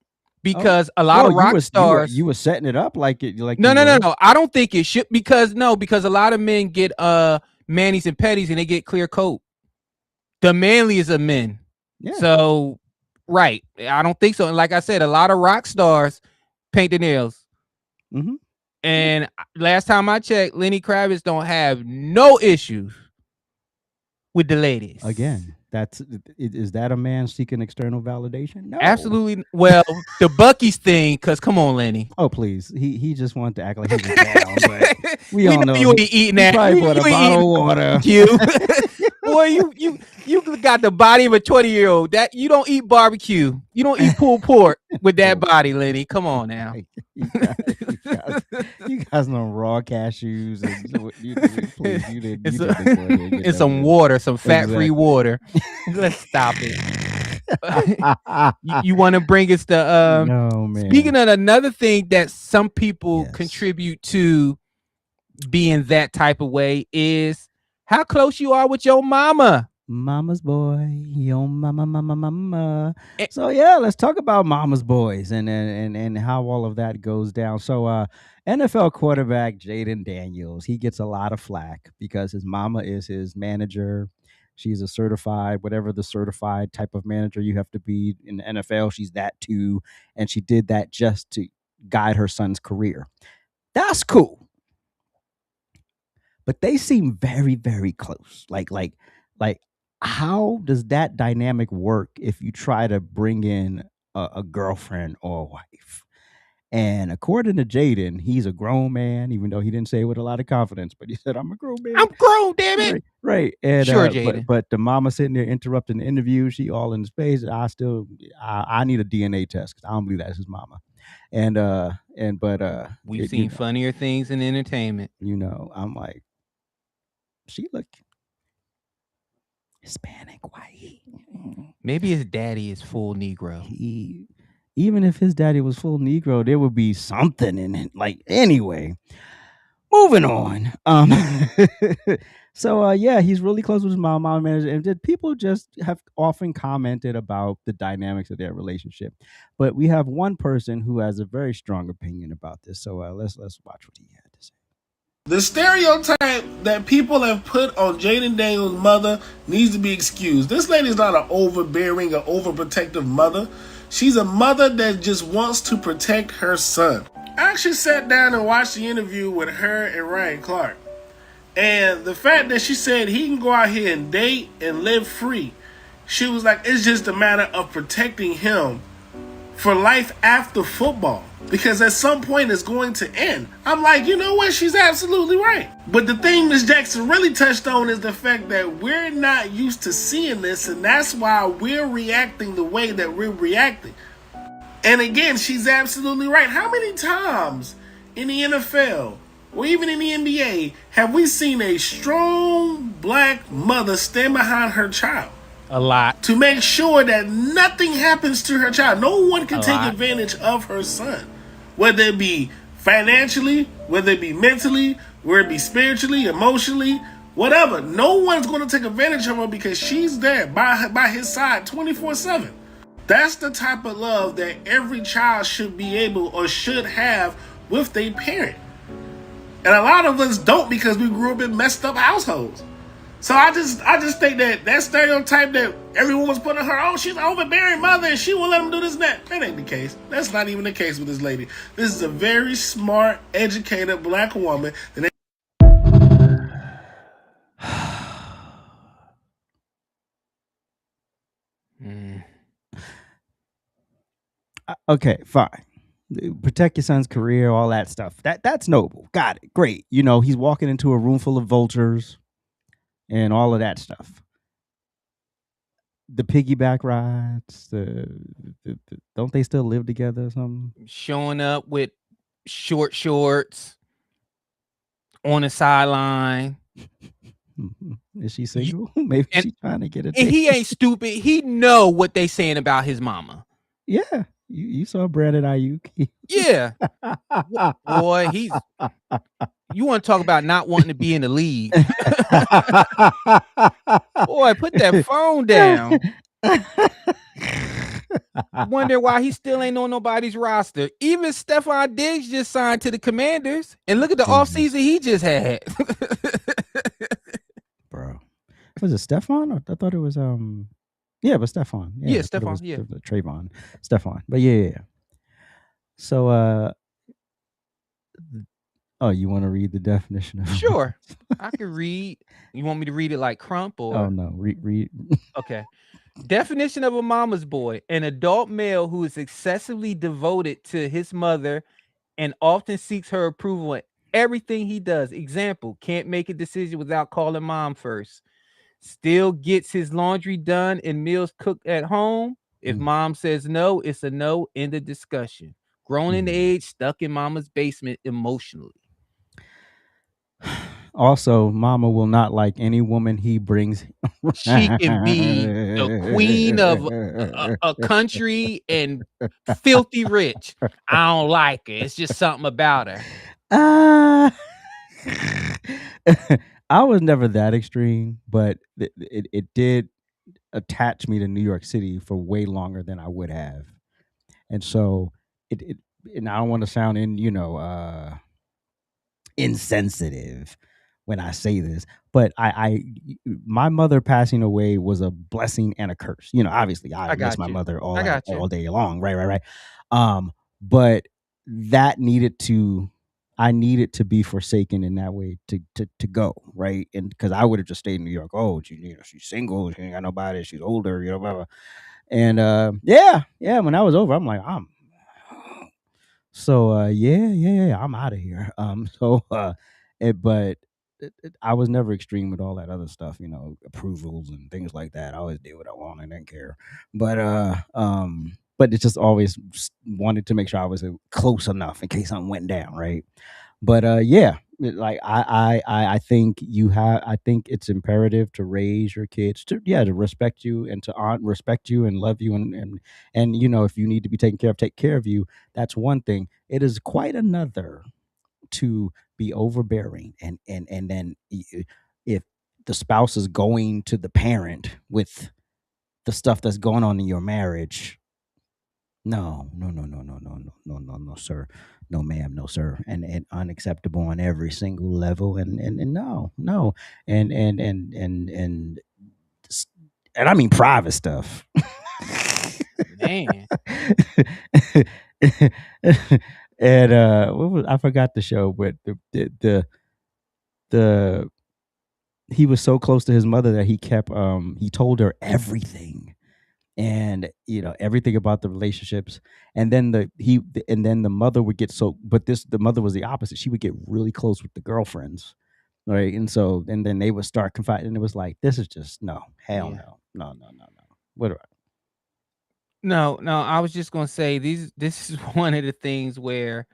[SPEAKER 2] because a lot of rock stars.
[SPEAKER 1] You were setting it up like it, like
[SPEAKER 2] no. I don't think it should because a lot of men get manis and petties and they get clear coat. The manliest of men.
[SPEAKER 1] Yeah.
[SPEAKER 2] So right, I don't think so. And like I said, a lot of rock stars paint their nails.
[SPEAKER 1] Mm-hmm.
[SPEAKER 2] And last time I checked, Lenny Kravitz don't have no issues with the ladies.
[SPEAKER 1] Again, is that a man seeking external validation? No,
[SPEAKER 2] absolutely. Well, the Bucky's thing, because come on, Lenny.
[SPEAKER 1] Oh please, he just wanted to act like he was down, but we all know
[SPEAKER 2] you ain't eating that.
[SPEAKER 1] Probably bought a bottle of water.
[SPEAKER 2] Boy, you got the body of a 20-year-old. That you don't eat barbecue. You don't eat pulled pork with that body, Lenny. Come on now.
[SPEAKER 1] You guys know raw cashews
[SPEAKER 2] and some water, some fat-free water. Let's stop it. You want to bring us to
[SPEAKER 1] no, man.
[SPEAKER 2] Speaking of another thing that some people contribute to being that type of way is how close you are with your mama.
[SPEAKER 1] Mama's boy, your mama. So yeah, let's talk about mama's boys and how all of that goes down. So NFL quarterback Jaden Daniels, he gets a lot of flack because his mama is his manager. She's a certified, whatever the certified type of manager you have to be in the NFL. She's that too, and she did that just to guide her son's career. That's cool. but they seem very, very close. Like how does that dynamic work if you try to bring in a girlfriend or a wife? And according to Jaden, he's a grown man, even though he didn't say it with a lot of confidence, but he said, "I'm a grown man."
[SPEAKER 2] I'm grown, damn it.
[SPEAKER 1] Right, right. And
[SPEAKER 2] Sure,
[SPEAKER 1] but
[SPEAKER 2] Jaden.
[SPEAKER 1] but the mama sitting there interrupting the interview, she all in space. I need a DNA test because I don't believe that's his mama.
[SPEAKER 2] We've seen funnier things in entertainment.
[SPEAKER 1] I'm like, she look Hispanic, white.
[SPEAKER 2] Maybe his daddy is full Negro.
[SPEAKER 1] Even if his daddy was full Negro, there would be something in it. Like, anyway, moving on. So yeah, he's really close with his mom manager, and people just have often commented about the dynamics of their relationship. But we have one person who has a very strong opinion about this. So let's watch what he had to say.
[SPEAKER 5] The stereotype that people have put on Jaden Daniels' mother needs to be excused. This lady's not an overbearing or overprotective mother. She's a mother that just wants to protect her son. I actually sat down and watched the interview with her and Ryan Clark. And the fact that she said he can go out here and date and live free, she was like, it's just a matter of protecting him for life after football. Because at some point it's going to end. I'm like, you know what? She's absolutely right. But the thing Ms. Jackson really touched on is the fact that we're not used to seeing this, and that's why we're reacting the way that we're reacting. And again, she's absolutely right. How many times in the NFL or even in the NBA have we seen a strong black mother stand behind her child?
[SPEAKER 2] A lot.
[SPEAKER 5] To make sure that nothing happens to her child. No one can take advantage of her son. Whether it be financially, whether it be mentally, whether it be spiritually, emotionally, whatever. No one's going to take advantage of her because she's there by his side 24/7. That's the type of love that every child should be able or should have with their parent. And a lot of us don't because we grew up in messed up households. So I just think that stereotype that everyone was putting on her, oh, she's an overbearing mother and she won't let him do this and that. That ain't the case. That's not even the case with this lady. This is a very smart, educated black woman.
[SPEAKER 1] Okay, fine. Protect your son's career, all that stuff. That's noble. Got it. Great. He's walking into a room full of vultures and all of that stuff. The piggyback rides, don't they still live together or something?
[SPEAKER 2] Showing up with short shorts on the sideline.
[SPEAKER 1] Is she single? Maybe she's trying to get a date.
[SPEAKER 2] And he ain't stupid. He know what they saying about his mama.
[SPEAKER 1] Yeah. You saw Brandon Ayuk.
[SPEAKER 2] Yeah. Boy, you want to talk about not wanting to be in the league. Boy, put that phone down. Wonder why he still ain't on nobody's roster. Even Stephon Diggs just signed to the Commanders. And look at the offseason he just had.
[SPEAKER 1] Bro. Was it Stephon? I thought it was yeah, but Stephon.
[SPEAKER 2] Yeah, Stephon. Yeah.
[SPEAKER 1] Trayvon. Stephon. But yeah. So oh, you want to read the definition of
[SPEAKER 2] Sure. I can read. You want me to read it like Crump or
[SPEAKER 1] Oh no, read.
[SPEAKER 2] Okay. Definition of a mama's boy: an adult male who is excessively devoted to his mother and often seeks her approval in everything he does. Example: can't make a decision without calling mom first. Still gets his laundry done and meals cooked at home. If mom says no, it's a no. End of discussion. Grown in age, stuck in mama's basement emotionally.
[SPEAKER 1] Also, mama will not like any woman he brings.
[SPEAKER 2] She can be the queen of a country and filthy rich. I don't like her. It's just something about her.
[SPEAKER 1] I was never that extreme, but it did attach me to New York City for way longer than I would have. And so and I don't want to sound insensitive when I say this, but my mother passing away was a blessing and a curse. Obviously I miss my mother all day long. Right. But that needed to I needed to be forsaken in that way to go, right? And because I would have just stayed in New York. Oh, she's single, she ain't got nobody, she's older, blah, blah. And yeah, when I was over, I'm like, I'm so yeah, I'm out of here. But I was never extreme with all that other stuff, approvals and things like that. I always did what I wanted and didn't care. But it just always wanted to make sure I was close enough in case something went down, right? But yeah, like I think I think it's imperative to raise your kids to respect you and to respect you and love you and if you need to be taken care of, take care of you. That's one thing. It is quite another to be overbearing and then if the spouse is going to the parent with the stuff that's going on in your marriage. No, no, no, no, no, no, no, no, no, no, sir. No, ma'am, no, sir. And unacceptable on every single level. And no, no. And s- and I mean private stuff.
[SPEAKER 2] Man.
[SPEAKER 1] And I forgot the show, but the he was so close to his mother that he told her everything and everything about the relationships. And then the mother would get the mother was the opposite. She would get really close with the girlfriends, right? And then they would start confiding, and it was like, this is just no, hell
[SPEAKER 2] Yeah.
[SPEAKER 1] no. What do
[SPEAKER 2] No, I was just gonna say this is one of the things where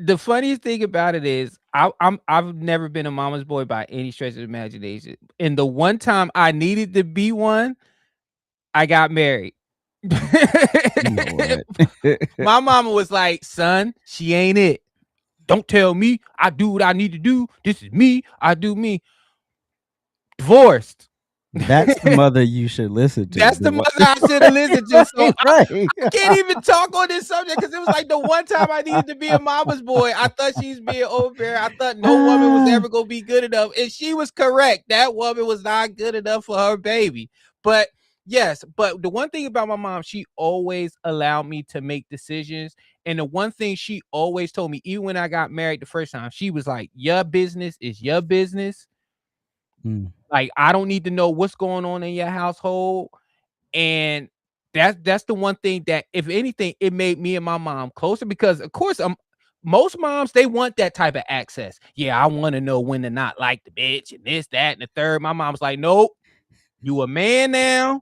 [SPEAKER 2] the funniest thing about it is I've never been a mama's boy by any stretch of the imagination. And the one time I needed to be one, I got married.
[SPEAKER 1] you know what?
[SPEAKER 2] My mama was like, son, she ain't it. Don't tell me. I do what I need to do. This is me. I do me. Divorced.
[SPEAKER 1] That's the mother you should listen to.
[SPEAKER 2] That's the mother I should have listened to. So
[SPEAKER 1] Right.
[SPEAKER 2] I can't even talk on this subject because it was like the one time I needed to be a mama's boy. I thought she's being overbearing. I thought no woman was ever gonna be good enough, and she was correct. That woman was not good enough for her baby. But yes, but the one thing about my mom, she always allowed me to make decisions. And the one thing she always told me, even when I got married the first time, she was like, "Your business is your business. Like, I don't need to know what's going on in your household." And that's the one thing that, if anything, it made me and my mom closer because, of course, most moms, they want that type of access. Yeah, I want to know when to not like the bitch and this, that, and the third. My mom's like, nope, you a man now,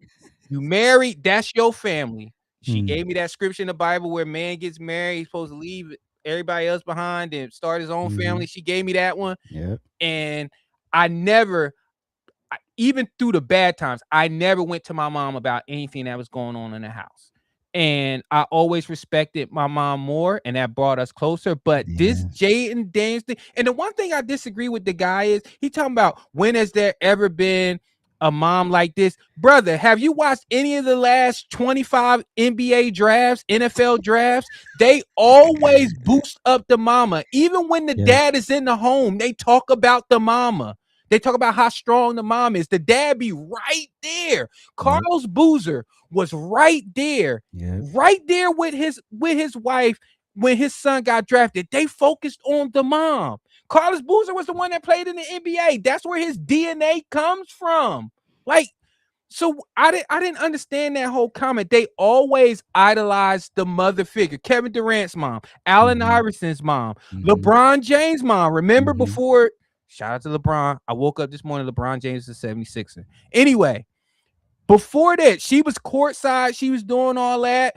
[SPEAKER 2] you married, that's your family. She gave me that scripture in the Bible where man gets married, he's supposed to leave everybody else behind and start his own family. She gave me that one.
[SPEAKER 1] Yep.
[SPEAKER 2] And I never, even through the bad times, I never went to my mom about anything that was going on in the house. And I always respected my mom more, and that brought us closer. But this
[SPEAKER 1] Yeah.
[SPEAKER 2] Jaden Daniels thing, and the one thing I disagree with the guy is he talking about, when has there ever been a mom like this? Brother, have you watched any of the last 25 NBA drafts, NFL drafts? They always boost up the mama. Even when the dad is in the home, they talk about the mama. They talk about how strong the mom is. The dad be right there. Carlos Boozer was right there, right there with his wife when his son got drafted. They focused on the mom. Carlos Boozer was the one that played in the NBA. That's where his DNA comes from. Like, so I didn't understand that whole comment. They always idolized the mother figure. Kevin Durant's mom, Allen Iverson's mom, LeBron James' mom. Remember before? Shout out to LeBron. I woke up this morning, LeBron James is 76er. Anyway, before that, she was courtside. She was doing all that.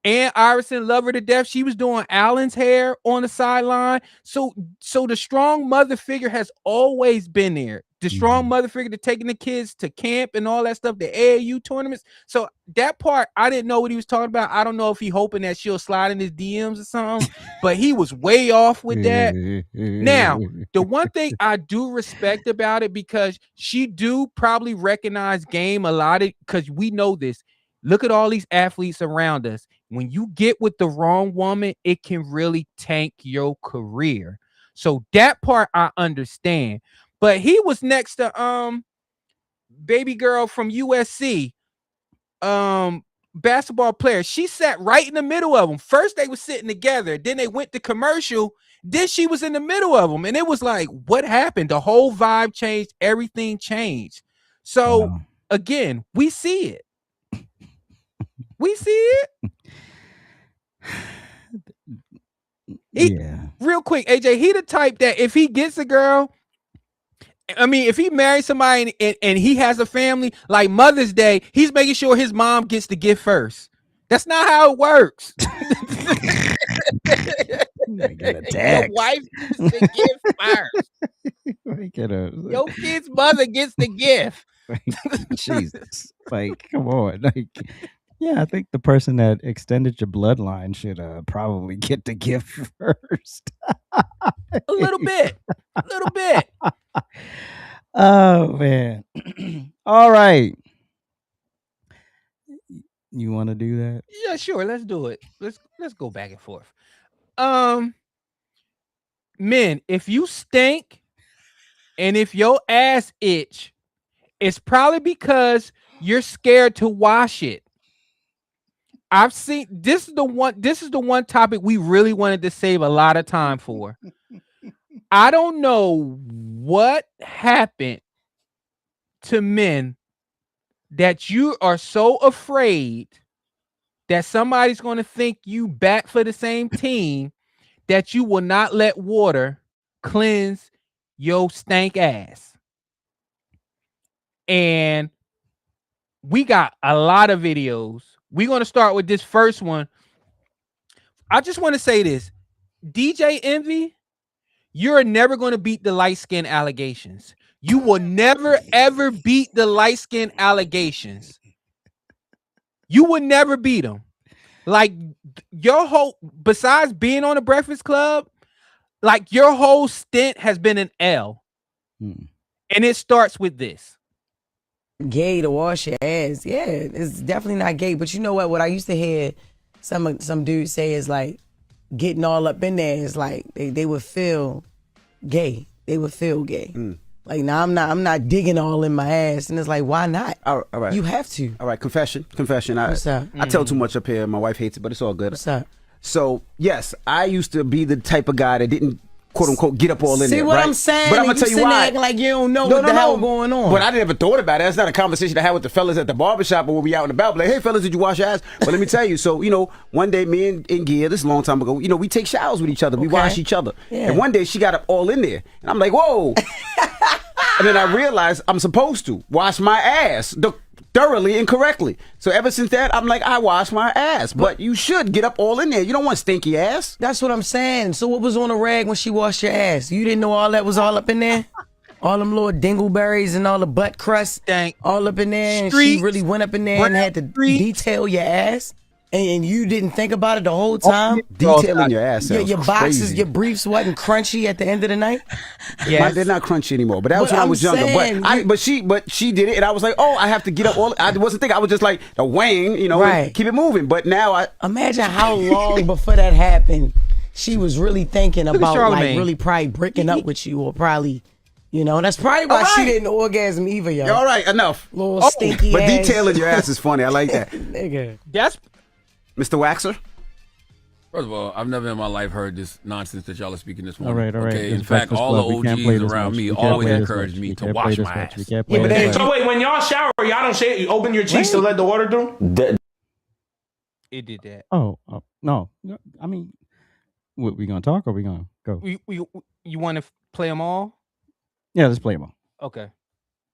[SPEAKER 2] And Iverson loved her to death. She was doing Allen's hair on the sideline. So the strong mother figure has always been there. The strong mother figure to taking the kids to camp and all that stuff, the AAU tournaments. So that part, I didn't know what he was talking about. I don't know if he hoping that she'll slide in his DMs or something, but he was way off with that. Now, the one thing I do respect about it, because she do probably recognize game a lot of, because we know this. Look at all these athletes around us. When you get with the wrong woman, it can really tank your career. So that part I understand. But he was next to baby girl from USC. basketball players. She sat right in the middle of them. First they were sitting together, then they went to commercial, then she was in the middle of them, and it was like, what happened? The whole vibe changed, everything changed. So again, we see it. We see it. Real quick, AJ, he the type that if he gets a girl, I mean, if he marries somebody and he has a family, like Mother's Day, he's making sure his mom gets the gift first. That's not how it works. Your wife gets the gift first. Your kid's mother gets the gift.
[SPEAKER 1] Jesus. Like, come on. Like, yeah, I think the person that extended your bloodline should probably get the gift first.
[SPEAKER 2] A little bit.
[SPEAKER 1] Oh man. All right. You want to do that?
[SPEAKER 2] Yeah, sure. Let's do it. Let's go back and forth. Men, if you stink and if your ass itch, it's probably because you're scared to wash it. I've seen this is the one topic we really wanted to save a lot of time for. I don't know what happened to men that you are so afraid that somebody's going to think you bat for the same team that you will not let water cleanse your stank ass. And we got a lot of videos. We're going to start with this first one. I just want to say this. DJ Envy, you're never going to beat the light skin allegations. You will never, ever beat the light skin allegations. You will never beat them. Like your whole, besides being on the Breakfast Club, like your whole stint has been an L. And it starts with this.
[SPEAKER 6] Gay to wash your ass. Yeah, it's definitely not gay. But you know what? What I used to hear some dudes say is like getting all up in there is like they would feel gay. They would feel gay. Like, now I'm not digging all in my ass. And it's like, why not?
[SPEAKER 7] All right.
[SPEAKER 6] You have to.
[SPEAKER 7] All right, confession.
[SPEAKER 6] What's up?
[SPEAKER 7] I tell too much up here. My wife hates it, but it's all good.
[SPEAKER 6] What's up?
[SPEAKER 7] So, yes, I used to be the type of guy that didn't, quote unquote, get up all in there.
[SPEAKER 6] See what
[SPEAKER 7] right?
[SPEAKER 6] I'm saying?
[SPEAKER 7] But I'm going to tell you why.
[SPEAKER 6] Acting like you don't know what the hell going on.
[SPEAKER 7] But I never thought about it. That's not a conversation I had with the fellas at the barbershop or when we out and about. Like, hey, fellas, did you wash your ass? But let me tell you. So, one day, me and Gia, this is a long time ago, we take showers with each other. We wash each other. Yeah. And one day, she got up all in there. And I'm like, whoa. And then I realized I'm supposed to wash my ass thoroughly and correctly. So ever since that, I'm like, I wash my ass. But you should get up all in there. You don't want stinky ass.
[SPEAKER 6] That's what I'm saying. So what was on the rag when she washed your ass? You didn't know all that was all up in there? All them little dingleberries and all the butt crust all up in there. And she really went up in there and had to detail your ass? And you didn't think about it the whole time?
[SPEAKER 7] Detailing your ass.
[SPEAKER 6] Your boxes, crazy. Your briefs wasn't crunchy at the end of the night?
[SPEAKER 7] Yeah, they're not crunchy anymore. But that was when I was younger. But she did it, and I was like, oh, I have to get up all. I wasn't thinking. I was just like the wang, keep it moving. But now I
[SPEAKER 6] imagine how long before that happened. She was really thinking about really probably breaking up with you, or probably. That's probably why she didn't orgasm either, yo.
[SPEAKER 7] All right, enough.
[SPEAKER 6] Little stinky
[SPEAKER 7] but
[SPEAKER 6] ass.
[SPEAKER 7] But detailing your ass is funny. I like that.
[SPEAKER 6] Nigga.
[SPEAKER 2] That's
[SPEAKER 7] Mr. Waxer?
[SPEAKER 8] First of all, I've never in my life heard this nonsense that y'all are speaking this morning.
[SPEAKER 1] All right.
[SPEAKER 8] Okay, in fact, all the OGs around me always encourage me to wash my ass.
[SPEAKER 5] So wait, when y'all shower, y'all don't say you open your cheeks to let the water through?
[SPEAKER 2] It did that.
[SPEAKER 1] Oh no. I mean, what, we gonna talk or we gonna go?
[SPEAKER 2] You want to play them all?
[SPEAKER 1] Yeah, let's play them all.
[SPEAKER 2] Okay.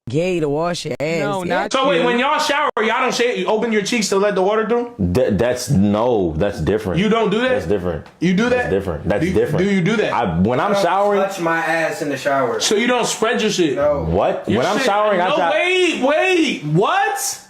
[SPEAKER 6] Gay to wash your ass.
[SPEAKER 2] No, not
[SPEAKER 5] So wait, when y'all shower, y'all don't say you open your cheeks to let the water through?
[SPEAKER 9] That's different.
[SPEAKER 5] You don't do that?
[SPEAKER 9] That's different.
[SPEAKER 5] You do that?
[SPEAKER 9] That's different. That's different.
[SPEAKER 5] Do you do that?
[SPEAKER 9] When I'm showering,
[SPEAKER 10] touch my ass in the shower.
[SPEAKER 5] So you don't spread your shit?
[SPEAKER 10] No.
[SPEAKER 9] What? When I'm showering,
[SPEAKER 5] wait, what?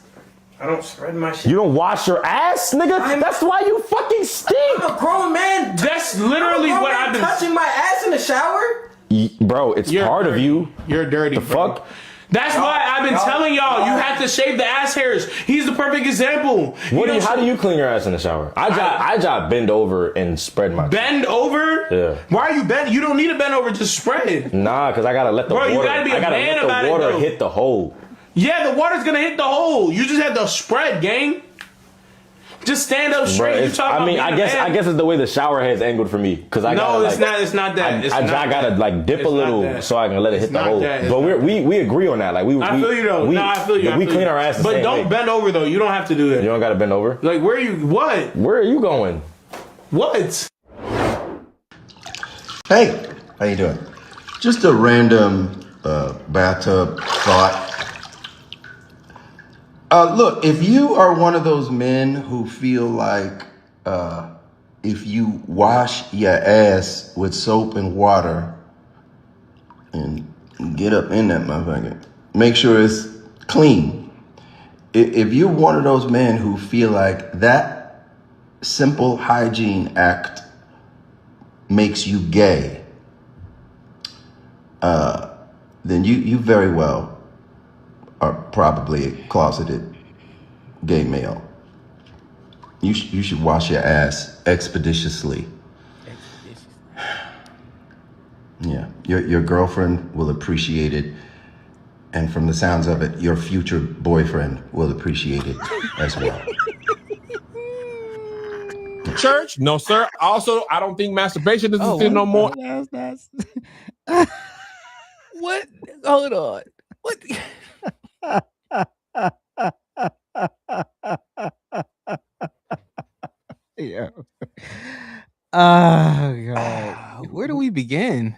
[SPEAKER 10] I don't spread my shit.
[SPEAKER 9] You don't wash your ass, nigga? That's why you fucking stink.
[SPEAKER 10] I'm a grown man.
[SPEAKER 5] That's literally what I've been
[SPEAKER 10] touching my ass in the shower.
[SPEAKER 9] Bro, it's part of you.
[SPEAKER 5] You're dirty.
[SPEAKER 9] The fuck?
[SPEAKER 5] That's why I've been telling y'all you have to shave the ass hairs. He's the perfect example.
[SPEAKER 9] How do you clean your ass in the shower? I just bend over and spread my.
[SPEAKER 5] Bend over?
[SPEAKER 9] Yeah.
[SPEAKER 5] Why are you bend? You don't need to bend over. Just spread.
[SPEAKER 9] Nah, because I gotta let the water.
[SPEAKER 5] You gotta be a man about it.
[SPEAKER 9] The water hit the hole.
[SPEAKER 5] Yeah, the water's gonna hit the hole. You just have to spread, gang.
[SPEAKER 11] Just stand up straight. You talking
[SPEAKER 9] I guess it's the way the shower head's angled for me because I gotta,
[SPEAKER 11] it's not that.
[SPEAKER 9] I gotta like dip a little so I can let it hit the hole. But we agree on that. Like
[SPEAKER 11] I feel you though. I feel you.
[SPEAKER 9] We clean our asses.
[SPEAKER 11] But don't bend over though. You don't have to do that.
[SPEAKER 9] You don't gotta bend over.
[SPEAKER 11] Like where are you? What?
[SPEAKER 9] Where are you going?
[SPEAKER 11] What?
[SPEAKER 12] Hey, how you doing? Just a random bathtub thought. Look, if you are one of those men who feel like if you wash your ass with soap and water and get up in that motherfucker, make sure it's clean. If you're one of those men who feel like that simple hygiene act makes you gay, then you very well are probably a closeted gay male. You should wash your ass expeditiously. Yeah, your girlfriend will appreciate it, and from the sounds of it, your future boyfriend will appreciate it as well.
[SPEAKER 13] Church? No, sir. Also, I don't think masturbation is a sin no more.
[SPEAKER 2] What? Hold on. What?
[SPEAKER 1] Yeah. Oh God.
[SPEAKER 2] Where do we begin?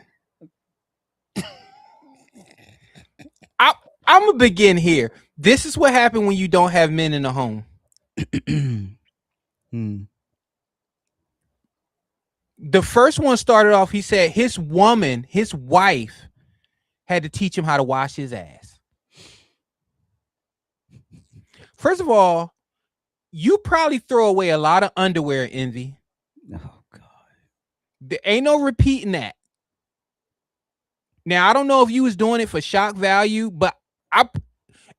[SPEAKER 2] I'm gonna begin here. This is what happened when you don't have men in the home. The first one started off, he said his wife, had to teach him how to wash his ass. First of all, you probably throw away a lot of underwear, Envy.
[SPEAKER 1] Oh God.
[SPEAKER 2] There ain't no repeating that. Now, I don't know if you was doing it for shock value, but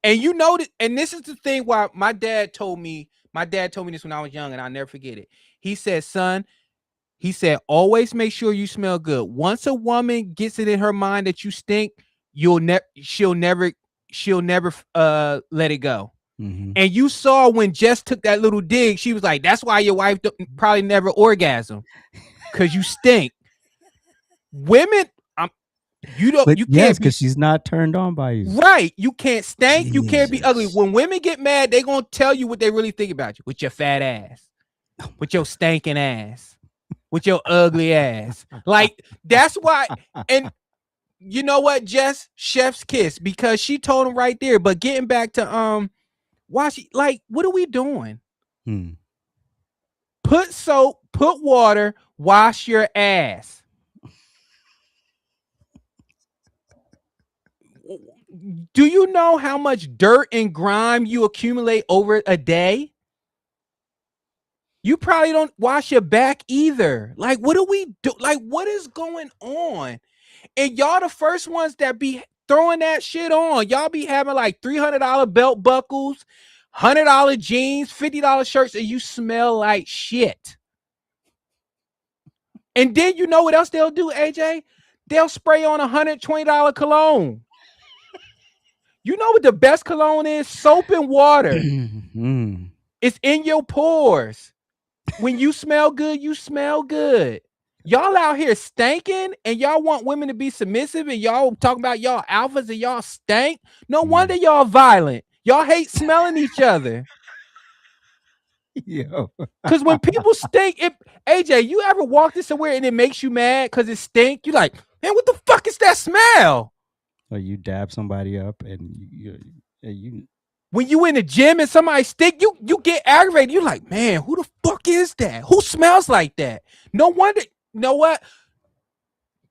[SPEAKER 2] you know that, and this is the thing why my dad told me this when I was young, and I'll never forget it. He said, son, always make sure you smell good. Once a woman gets it in her mind that you stink, she'll never let it go.
[SPEAKER 1] Mm-hmm.
[SPEAKER 2] And you saw when Jess took that little dig, she was like, that's why your wife probably never orgasm, because you stink. Women, you can't,
[SPEAKER 1] because she's not turned on by you.
[SPEAKER 2] Right. You can't stank. You can't be ugly. When women get mad, they gonna tell you what they really think about you. With your fat ass, with your stinking ass, with your ugly ass. Like, that's why. And you know what, Jess? Chef's kiss, because she told him right there. But getting back to what are we doing? Put soap, put water, wash your ass. Do you know how much dirt and grime you accumulate over a day? You probably don't wash your back either. Like, what do we do? Like, what is going on? And y'all the first ones that be throwing that shit on. Y'all be having like $300 belt buckles, $100 jeans, $50 shirts, and you smell like shit. And then you know what else they'll do, AJ? They'll spray on $120 cologne. You know what the best cologne is? Soap and water. It's in your pores. When you smell good, you smell good. Y'all out here stinking, and y'all want women to be submissive, and y'all talking about y'all alphas and y'all stank. No wonder y'all violent. Y'all hate smelling each other. Because when people stink, AJ, you ever walked in somewhere and it makes you mad because it stink? You like, man, what the fuck is that smell?
[SPEAKER 1] Or you dab somebody up and you
[SPEAKER 2] when you in the gym and somebody stink, you get aggravated. You're like, man, who the fuck is that? Who smells like that? No wonder. You know what?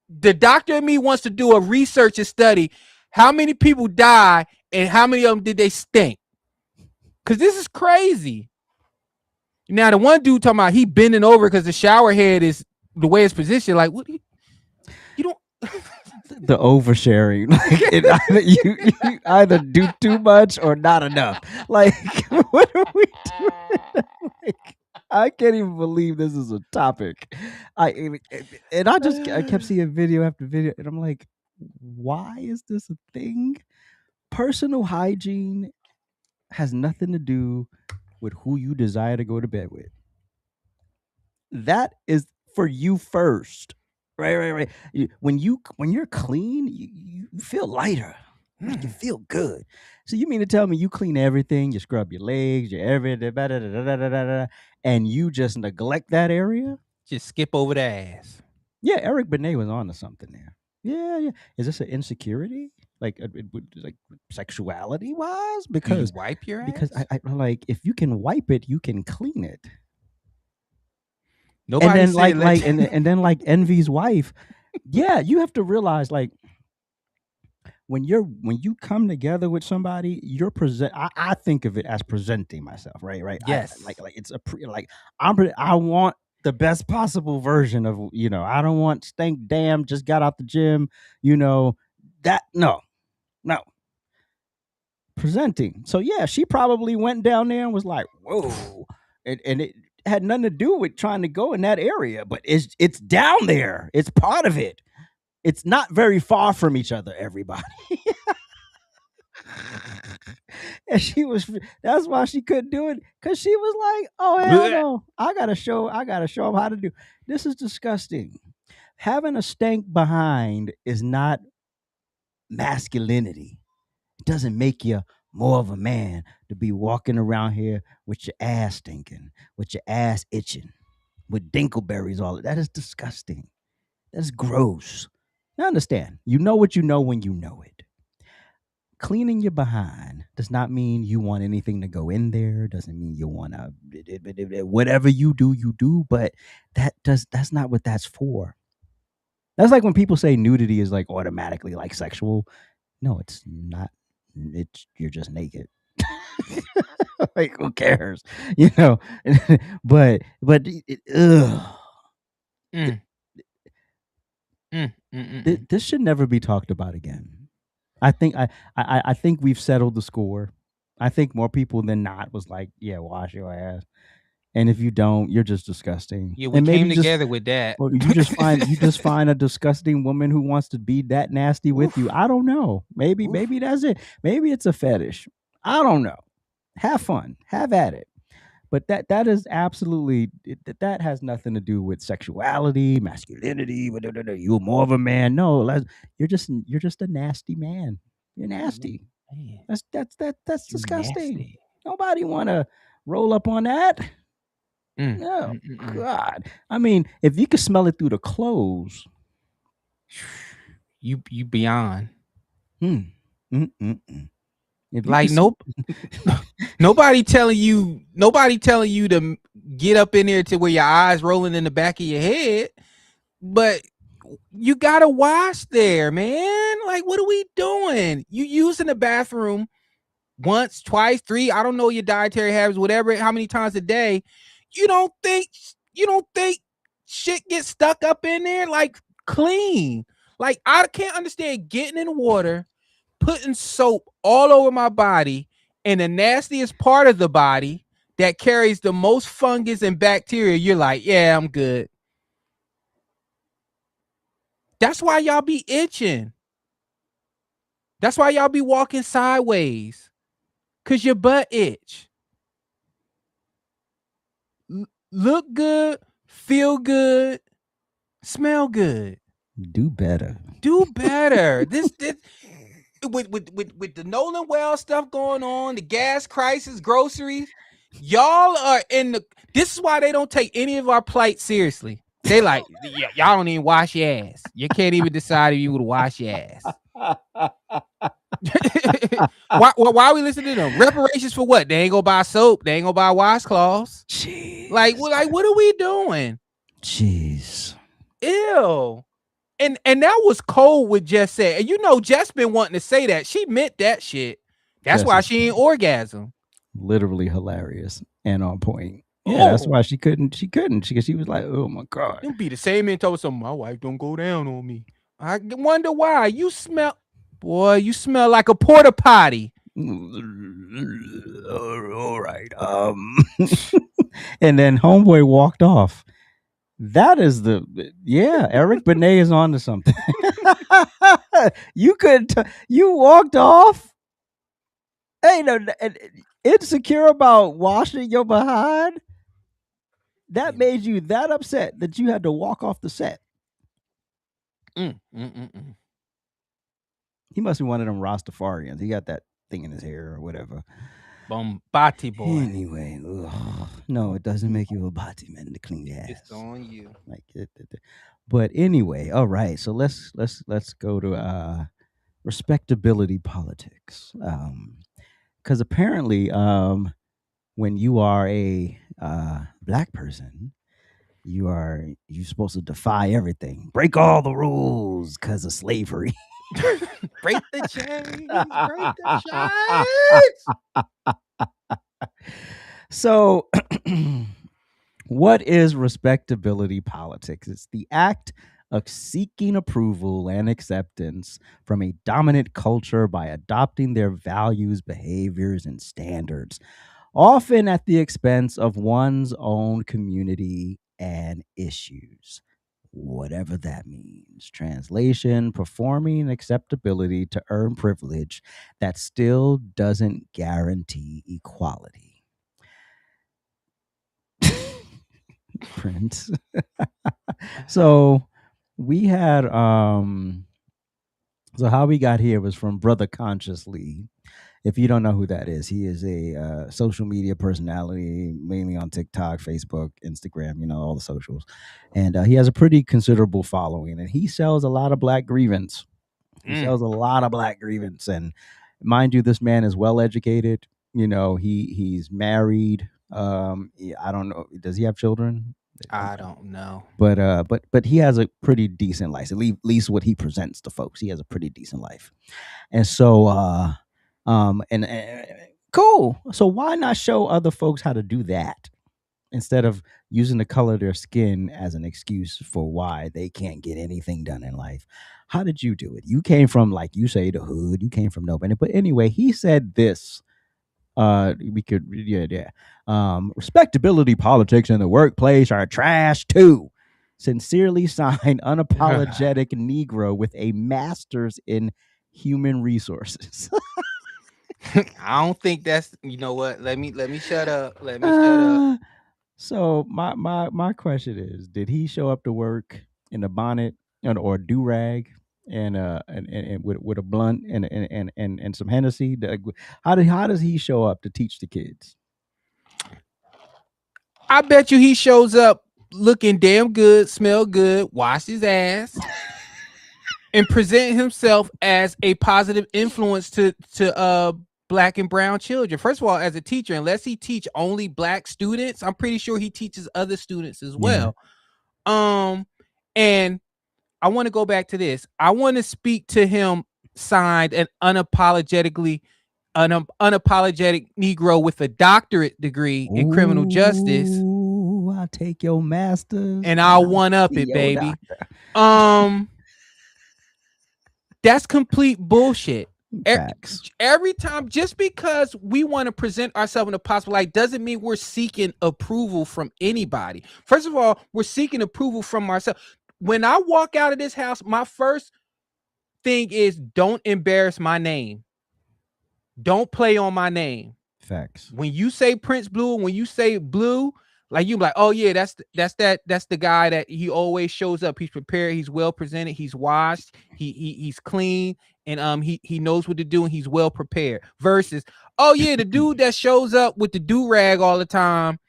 [SPEAKER 2] The doctor in me wants to do a research and study how many people die and how many of them did they stink. Because this is crazy. Now, the one dude talking about he bending over because the shower head is the way it's positioned. Like, what? You don't.
[SPEAKER 1] The oversharing, like you either do too much or not enough. Like, what are we doing? Like, I can't even believe this is a topic. I kept seeing video after video, and I'm like, why is this a thing? Personal hygiene has nothing to do with who you desire to go to bed with. That is for you first. Right. When you're clean, you feel lighter. Like you feel good. So you mean to tell me you clean everything, you scrub your legs, your everything, and you just neglect that area?
[SPEAKER 2] Just skip over the ass.
[SPEAKER 1] Yeah, Eric Benet was on to something there. Yeah. Is this an insecurity? Like sexuality wise?
[SPEAKER 2] Do you
[SPEAKER 1] Because
[SPEAKER 2] wipe your ass?
[SPEAKER 1] because I like if you can wipe it, you can clean it.
[SPEAKER 2] Nobody
[SPEAKER 1] and then
[SPEAKER 2] said
[SPEAKER 1] and then like Envy's wife, yeah, you have to realize like when you come together with somebody, you're I think of it as presenting myself, right?
[SPEAKER 2] Yes.
[SPEAKER 1] Like it's I want the best possible version of, I don't want stink damn just got out the gym, that no. Presenting. So yeah, she probably went down there and was like, whoa. And it had nothing to do with trying to go in that area, but it's down there. It's part of it. It's not very far from each other, everybody. And that's why she couldn't do it, because she was like, oh hell no. I gotta show them how to do. This is disgusting. Having a stank behind is not masculinity. It doesn't make you more of a man to be walking around here with your ass stinking, with your ass itching, with dinkleberries all that. That is disgusting. That's gross. I understand. You know what you know when you know it. Cleaning your behind does not mean you want anything to go in there. Doesn't mean you want to whatever you do, but that's not what that's for. That's like when people say nudity is like automatically like sexual. No, it's not. You're just naked. Like who cares, but this should never be talked about again. I think we've settled the score. I think more people than not was like, yeah, wash your ass, and if you don't, you're just disgusting.
[SPEAKER 2] Yeah, we
[SPEAKER 1] and
[SPEAKER 2] came together with that.
[SPEAKER 1] Or you just find a disgusting woman who wants to be that nasty with you. I don't know. Maybe that's it. Maybe it's a fetish. I don't know. Have fun. Have at it. But that is absolutely that has nothing to do with sexuality, masculinity. You're more of a man. No, you're just a nasty man. You're nasty.
[SPEAKER 2] Man.
[SPEAKER 1] That's disgusting. Nasty. Nobody want to roll up on that. No, God. I mean, if you could smell it through the clothes,
[SPEAKER 2] you beyond.
[SPEAKER 1] Like
[SPEAKER 2] nobody telling you to get up in there to where your eyes rolling in the back of your head, but you gotta wash there, man. Like, what are we doing? You using the bathroom once, twice, 3, I don't know your dietary habits, whatever, how many times a day. You don't think shit gets stuck up in there? Like, clean. Like, I can't understand getting in water, putting soap all over my body, and the nastiest part of the body that carries the most fungus and bacteria, you're like, yeah, I'm good. That's why y'all be itching. That's why y'all be walking sideways, because your butt itch. Look good, feel good, smell good.
[SPEAKER 1] Do better.
[SPEAKER 2] This with the Nolan Wells stuff going on, the gas crisis, groceries, y'all are this is why they don't take any of our plight seriously. They like, y'all don't even wash your ass. You can't even decide if you would wash your ass. Why are we listening to them? Reparations for what? They ain't gonna buy soap. They ain't gonna buy washcloths.
[SPEAKER 1] Jeez.
[SPEAKER 2] Like what are we doing?
[SPEAKER 1] Jeez.
[SPEAKER 2] Ew. And that was cold what Jess said. And Jess been wanting to say that. She meant that shit. That's why she ain't orgasm.
[SPEAKER 1] Literally hilarious and on point. Yeah, that's why she couldn't. Because she was like, oh my God.
[SPEAKER 2] Don't be the same man told something. My wife don't go down on me. I wonder why. You smell like a porta potty.
[SPEAKER 1] All right. And then homeboy walked off. That is Eric Benet is on to something. You walked off. Hey, no, insecure about washing your behind? That made you that upset that you had to walk off the set. He must be one of them Rastafarians. He got that thing in his hair or whatever.
[SPEAKER 2] Bombati boy.
[SPEAKER 1] Anyway, no, it doesn't make you a bati man to clean your ass.
[SPEAKER 2] It's on you.
[SPEAKER 1] Like it. But anyway, all right. So let's go to respectability politics. Because apparently, when you are a black person, you're supposed to defy everything, break all the rules because of slavery.
[SPEAKER 2] Break the chains, break the chains.
[SPEAKER 1] So, what is respectability politics? It's the act of seeking approval and acceptance from a dominant culture by adopting their values, behaviors, and standards, often at the expense of one's own community and issues, whatever that means. Translation: performing acceptability to earn privilege that still doesn't guarantee equality. Prince. So we had so how we got here was from Brother Consciously. If you don't know who that is, he is a social media personality, mainly on TikTok, Facebook, Instagram, all the socials. And he has a pretty considerable following, and he sells a lot of black grievance. He sells a lot of black grievance. And mind you, this man is well educated. He's married. I don't know. Does he have children?
[SPEAKER 2] I don't know.
[SPEAKER 1] But he has a pretty decent life. At least what he presents to folks, he has a pretty decent life. And so cool. So why not show other folks how to do that instead of using the color of their skin as an excuse for why they can't get anything done in life? How did you do it? You came from, like you say, the hood. You came from nobody. But anyway, he said this. Respectability politics in the workplace are trash too. Sincerely signed, unapologetic Negro with a master's in human resources.
[SPEAKER 2] I don't think that's. You know what? Let me shut up. Let me shut up.
[SPEAKER 1] So my question is: did he show up to work in a bonnet or a durag and with a blunt and some Hennessy? How does he show up to teach the kids?
[SPEAKER 2] I bet you he shows up looking damn good, smell good, wash his ass, and present himself as a positive influence to black and brown children. First of all, as a teacher, unless he teach only black students, I'm pretty sure he teaches other students as well. Yeah. And I want to go back to this. I want to speak to him signed and unapologetic Negro with a doctorate degree in criminal justice.
[SPEAKER 1] I'll take your master's
[SPEAKER 2] and I'll one up it, baby. That's complete bullshit.
[SPEAKER 1] Facts.
[SPEAKER 2] Every time, just because we want to present ourselves in a possible light doesn't mean we're seeking approval from anybody. First of all, we're seeking approval from ourselves. When I walk out of this house, my first thing is don't embarrass my name. Don't play on my name.
[SPEAKER 1] Facts.
[SPEAKER 2] When you say Prince Blue, when you say Blue, like you like, oh yeah, that's the guy that he always shows up. He's prepared, he's well presented, he's washed, he's clean, and he knows what to do, and he's well prepared. Versus, oh yeah, the dude that shows up with the do-rag all the time.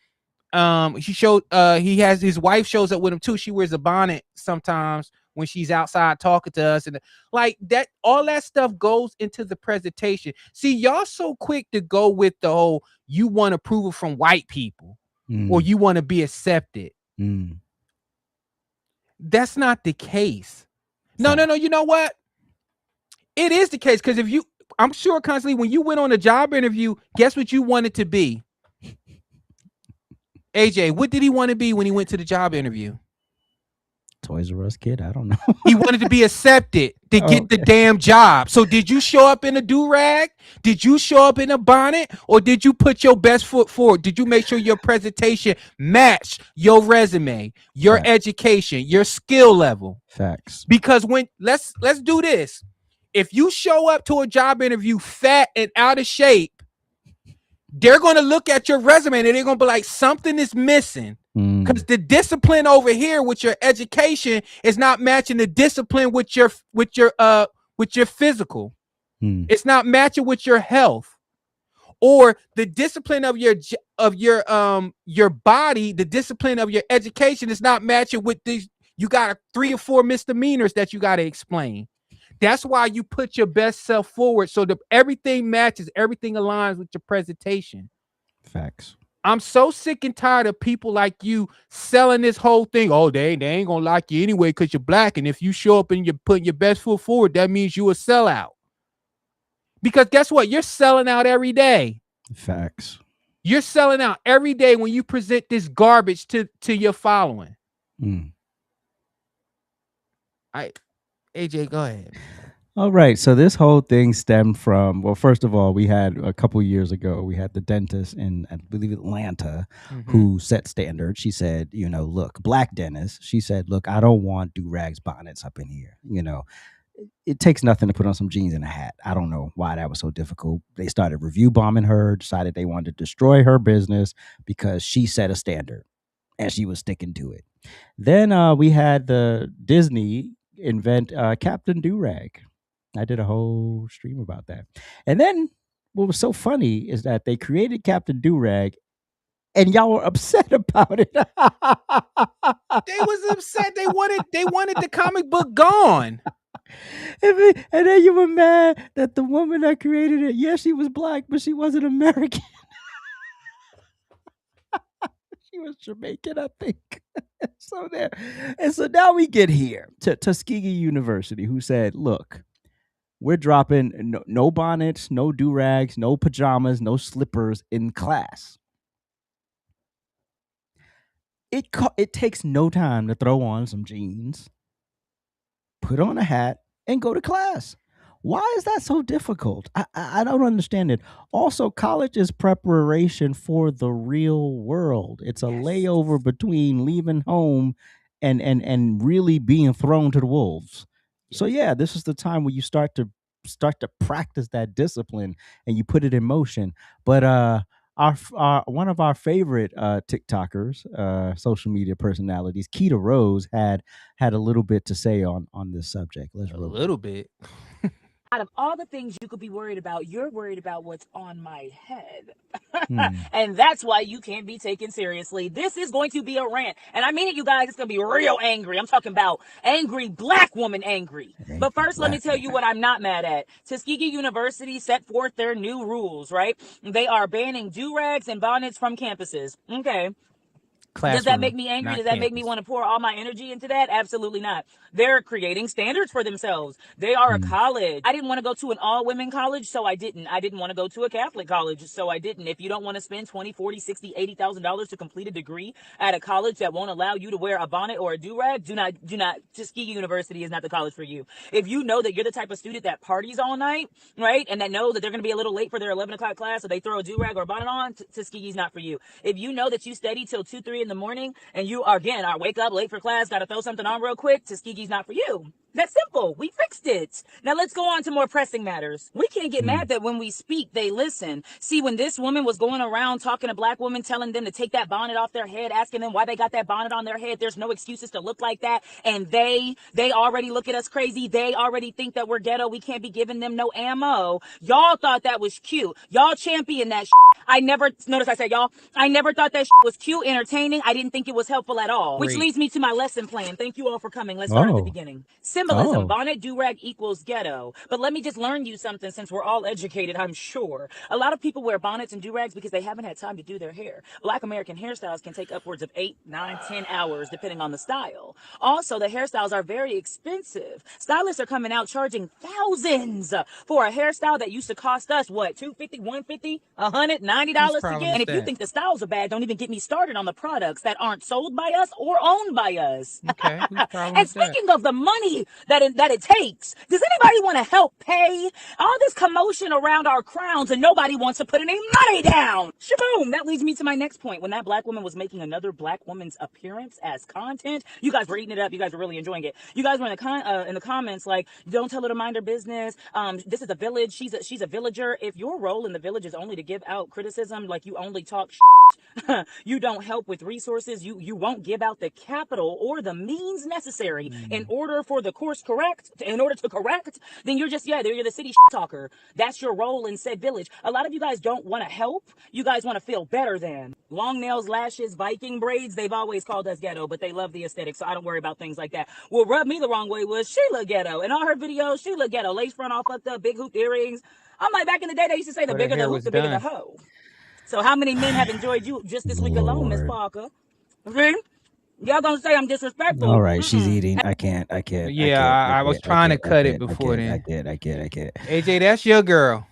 [SPEAKER 2] He has his wife shows up with him too. She wears a bonnet sometimes when she's outside talking to us, and like that, all that stuff goes into the presentation. See, y'all so quick to go with the whole you want approval from white people or you want to be accepted. That's not the case. No. You know what? It is the case, because I'm sure constantly when you went on a job interview, guess what you wanted to be? AJ, what did he want to be when he went to the job interview?
[SPEAKER 1] Toys R Us kid? I don't know.
[SPEAKER 2] He wanted to be accepted to get the damn job. So did you show up in a do-rag? Did you show up in a bonnet? Or did you put your best foot forward? Did you make sure your presentation matched your resume, your education, your skill level?
[SPEAKER 1] Facts.
[SPEAKER 2] Because let's do this. If you show up to a job interview fat and out of shape, they're going to look at your resume and they're going to be like, something is missing. Because the discipline over here with your education is not matching the discipline with your physical. It's not matching with your health, or the discipline of your body. The discipline of your education is not matching with these. You got 3 or 4 misdemeanors that you got to explain. That's why you put your best self forward, so that everything matches, everything aligns with your presentation.
[SPEAKER 1] Facts.
[SPEAKER 2] I'm so sick and tired of people like you selling this whole thing. Oh, they ain't gonna like you anyway because you're black. And if you show up and you're putting your best foot forward, that means you a sellout. Because guess what? You're selling out every day.
[SPEAKER 1] Facts.
[SPEAKER 2] You're selling out every day when you present this garbage to your following. AJ, go ahead.
[SPEAKER 1] All right. So this whole thing stemmed from, well, first of all, we had a couple years ago, we had the dentist in, I believe, Atlanta, who set standards. She said, look, black dentist. She said, look, I don't want Durags bonnets up in here. It takes nothing to put on some jeans and a hat. I don't know why that was so difficult. They started review bombing her, decided they wanted to destroy her business because she set a standard and she was sticking to it. Then we had the Disney invent Captain Durag. I did a whole stream about that. And then what was so funny is that they created Captain Durag and y'all were upset about it.
[SPEAKER 2] They was upset. They wanted the comic book gone.
[SPEAKER 1] And then you were mad that the woman that created it, yeah, she was black, but she wasn't American. She was Jamaican, I think. So now we get here to Tuskegee University, who said, look, we're dropping no bonnets, no durags, no pajamas, no slippers in class. It takes no time to throw on some jeans, put on a hat, and go to class. Why is that so difficult? I don't understand it. Also, college is preparation for the real world. It's a layover between leaving home and really being thrown to the wolves. So yeah, this is the time where you start to practice that discipline and you put it in motion. But our one of our favorite TikTokers, social media personalities, Keita Rose, had a little bit to say on this subject. Let's roll.
[SPEAKER 2] A little bit.
[SPEAKER 14] Out of all the things you could be worried about, you're worried about what's on my head. And that's why you can't be taken seriously. This is going to be a rant. And I mean it, you guys, it's going to be real angry. I'm talking about angry black woman angry. But first, let me tell you what I'm not mad at. Tuskegee University set forth their new rules, right? They are banning durags and bonnets from campuses. Okay. Does that make me angry? Does that make me want to pour all my energy into that? Absolutely not. They're creating standards for themselves. They are a college. I didn't want to go to an all-women college, so I didn't. I didn't want to go to a Catholic college, so I didn't. If you don't want to spend $20,000, $40,000, $60,000, $80,000 to complete a degree at a college that won't allow you to wear a bonnet or a durag, do not. Tuskegee University is not the college for you. If you know that you're the type of student that parties all night, right, and that know that they're going to be a little late for their 11 o'clock class, so they throw a durag or a bonnet on, Tuskegee's not for you. If you know that you study till 2, 3 in the morning and you are wake up late for class, got to throw something on real quick, Tuskegee's not for you. That's simple. We fixed it. Now let's go on to more pressing matters. We can't get mad that when we speak, they listen. See, when this woman was going around talking to black women, telling them to take that bonnet off their head, asking them why they got that bonnet on their head, there's no excuses to look like that. And they already look at us crazy. They already think that we're ghetto. We can't be giving them no ammo. Y'all thought that was cute. Y'all champion that I never, notice I said y'all, I never thought that was cute, entertaining. I didn't think it was helpful at all. Which leads me to my lesson plan. Thank you all for coming. Let's start at the beginning. Symbolism. Bonnet, durag equals ghetto. But let me just learn you something since we're all educated, I'm sure. A lot of people wear bonnets and durags because they haven't had time to do their hair. Black American hairstyles can take upwards of 8, 9, 10 hours depending on the style. Also, the hairstyles are very expensive. Stylists are coming out charging thousands for a hairstyle that used to cost us, what, $250, $150, $100, $90 to get? And if you think the styles are bad, don't even get me started on the products that aren't sold by us or owned by us.
[SPEAKER 2] Okay.
[SPEAKER 14] And speaking of the money, that it takes. Does anybody want to help pay all this commotion around our crowns and nobody wants to put any money down? Shaboom! That leads me to my next point. When that black woman was making another black woman's appearance as content, you guys were eating it up. You guys were really enjoying it. You guys were in the comments like, don't tell her to mind her business. This is a village. She's a villager. If your role in the village is only to give out criticism, like you only talk you don't help with resources, you won't give out the capital or the means necessary in order to correct, then you're the city talker. That's your role in said village. A lot of you guys don't want to help. You guys want to feel better than. Long nails, lashes, Viking braids, they've always called us ghetto, but they love the aesthetic, so I don't worry about things like that. What rubbed me the wrong way was she looked ghetto. In all her videos, she looked ghetto. Lace front all fucked up, big hoop earrings. I'm like, back in the day, they used to say the bigger the hoop, the bigger the hoe. So how many men have enjoyed you just this week alone, Miss Parker? Okay? Y'all gonna say I'm disrespectful.
[SPEAKER 1] All right, she's eating. I can't.
[SPEAKER 2] Yeah, I was trying to cut it before then.
[SPEAKER 1] I get.
[SPEAKER 2] AJ, that's your girl.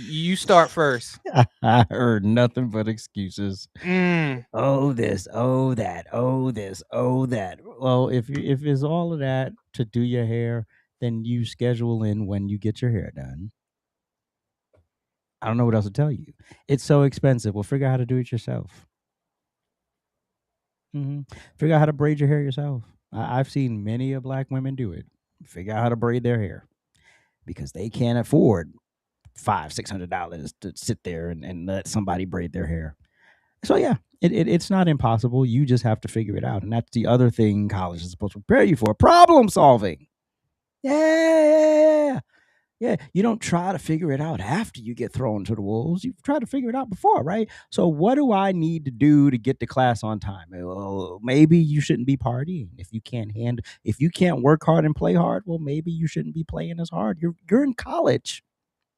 [SPEAKER 2] You start first.
[SPEAKER 1] I heard nothing but excuses. Oh, this, oh, that, oh, this, oh, that. Well, if it's all of that to do your hair, then you schedule in when you get your hair done. I don't know what else to tell you. It's so expensive. Well, figure out how to do it yourself. Figure out how to braid your hair yourself. I've seen many of black women do it. Figure out how to braid their hair because they can't afford $500-$600 to sit there and let somebody braid their hair. So yeah, it's not impossible. You just have to figure it out, and that's the other thing college is supposed to prepare you for: problem solving. Yeah. You don't try to figure it out after you get thrown to the wolves. You try to figure it out before, right? So what do I need to do to get to class on time? Well, maybe you shouldn't be partying. If you can't work hard and play hard, well, maybe you shouldn't be playing as hard. You're in college.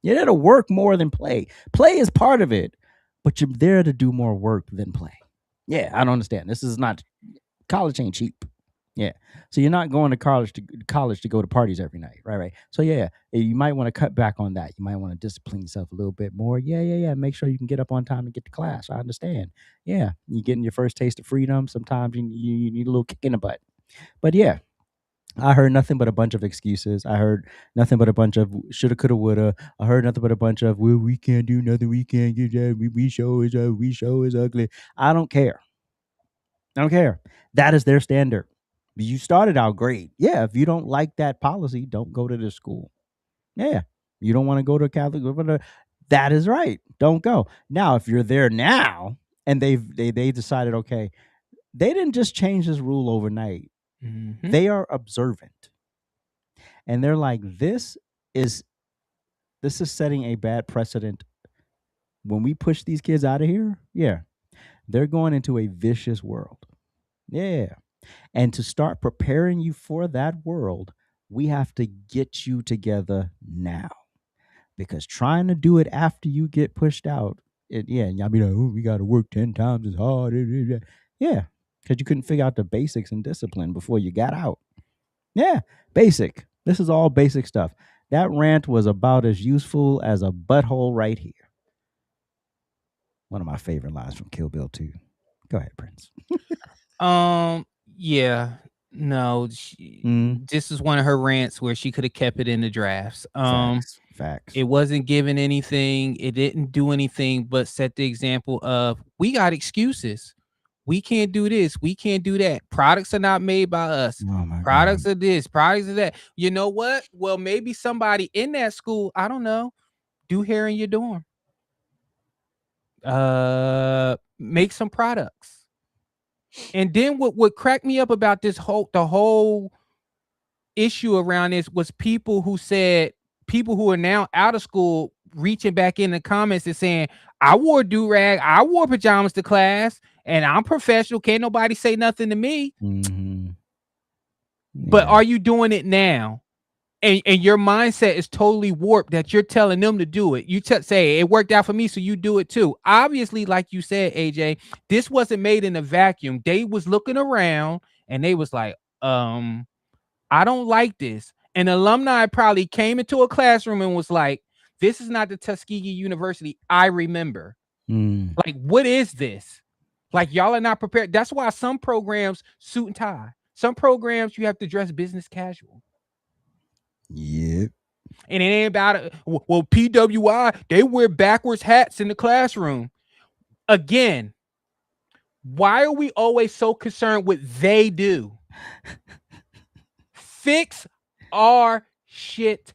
[SPEAKER 1] You're there to work more than play. Play is part of it, but you're there to do more work than play. Yeah, I don't understand. This is not college ain't cheap. Yeah. So you're not going to college to go to parties every night. Right. So yeah, you might want to cut back on that. You might want to discipline yourself a little bit more. Yeah. Make sure you can get up on time and get to class. I understand. Yeah. You're getting your first taste of freedom. Sometimes you need a little kick in the butt. But yeah, I heard nothing but a bunch of excuses. I heard nothing but a bunch of shoulda, coulda, woulda. I heard nothing but a bunch of, well, we can't do nothing. We can't get that. We show is ugly. I don't care. That is their standard. You started out great. Yeah, if you don't like that policy, don't go to this school. Yeah, you don't want to go to Catholic. That is right. Don't go. Now, if you're there now and they decided, okay, they didn't just change this rule overnight. They are observant. And they're like, this is setting a bad precedent. When we push these kids out of here, yeah, they're going into a vicious world. Yeah. And to start preparing you for that world, we have to get you together now. Because trying to do it after you get pushed out, y'all be like, oh, we got to work 10 times as hard. Yeah, because you couldn't figure out the basics and discipline before you got out. Yeah, basic. This is all basic stuff. That rant was about as useful as a butthole right here. One of my favorite lines from Kill Bill 2. Go ahead, Prince.
[SPEAKER 2] Yeah, no, this is one of her rants where she could have kept it in the drafts.
[SPEAKER 1] Facts.
[SPEAKER 2] It wasn't giving anything. It didn't do anything but set the example of, we got excuses. We can't do this. We can't do that. Products are not made by us. Products are this. Products are that. You know what? Well, maybe somebody in that school, I don't know, do hair in your dorm. Make some products. And then what cracked me up about the whole issue around this was people who are now out of school reaching back in the comments and saying, I wore durag, I wore pajamas to class, and I'm professional. Can't nobody say nothing to me. But are you doing it now? And your mindset is totally warped that you're telling them to do it. You say it worked out for me, so you do it too. Obviously, like you said, AJ, this wasn't made in a vacuum. They was looking around and they was like, I don't like this. An alumni probably came into a classroom and was like, this is not the Tuskegee University I remember. Like, what is this? Like, y'all are not prepared. That's why some programs suit and tie. Some programs you have to dress business casual.
[SPEAKER 1] Yeah.
[SPEAKER 2] And it ain't about it. Well, PWI, they wear backwards hats in the classroom. Again, why are we always so concerned with they do? Fix our shit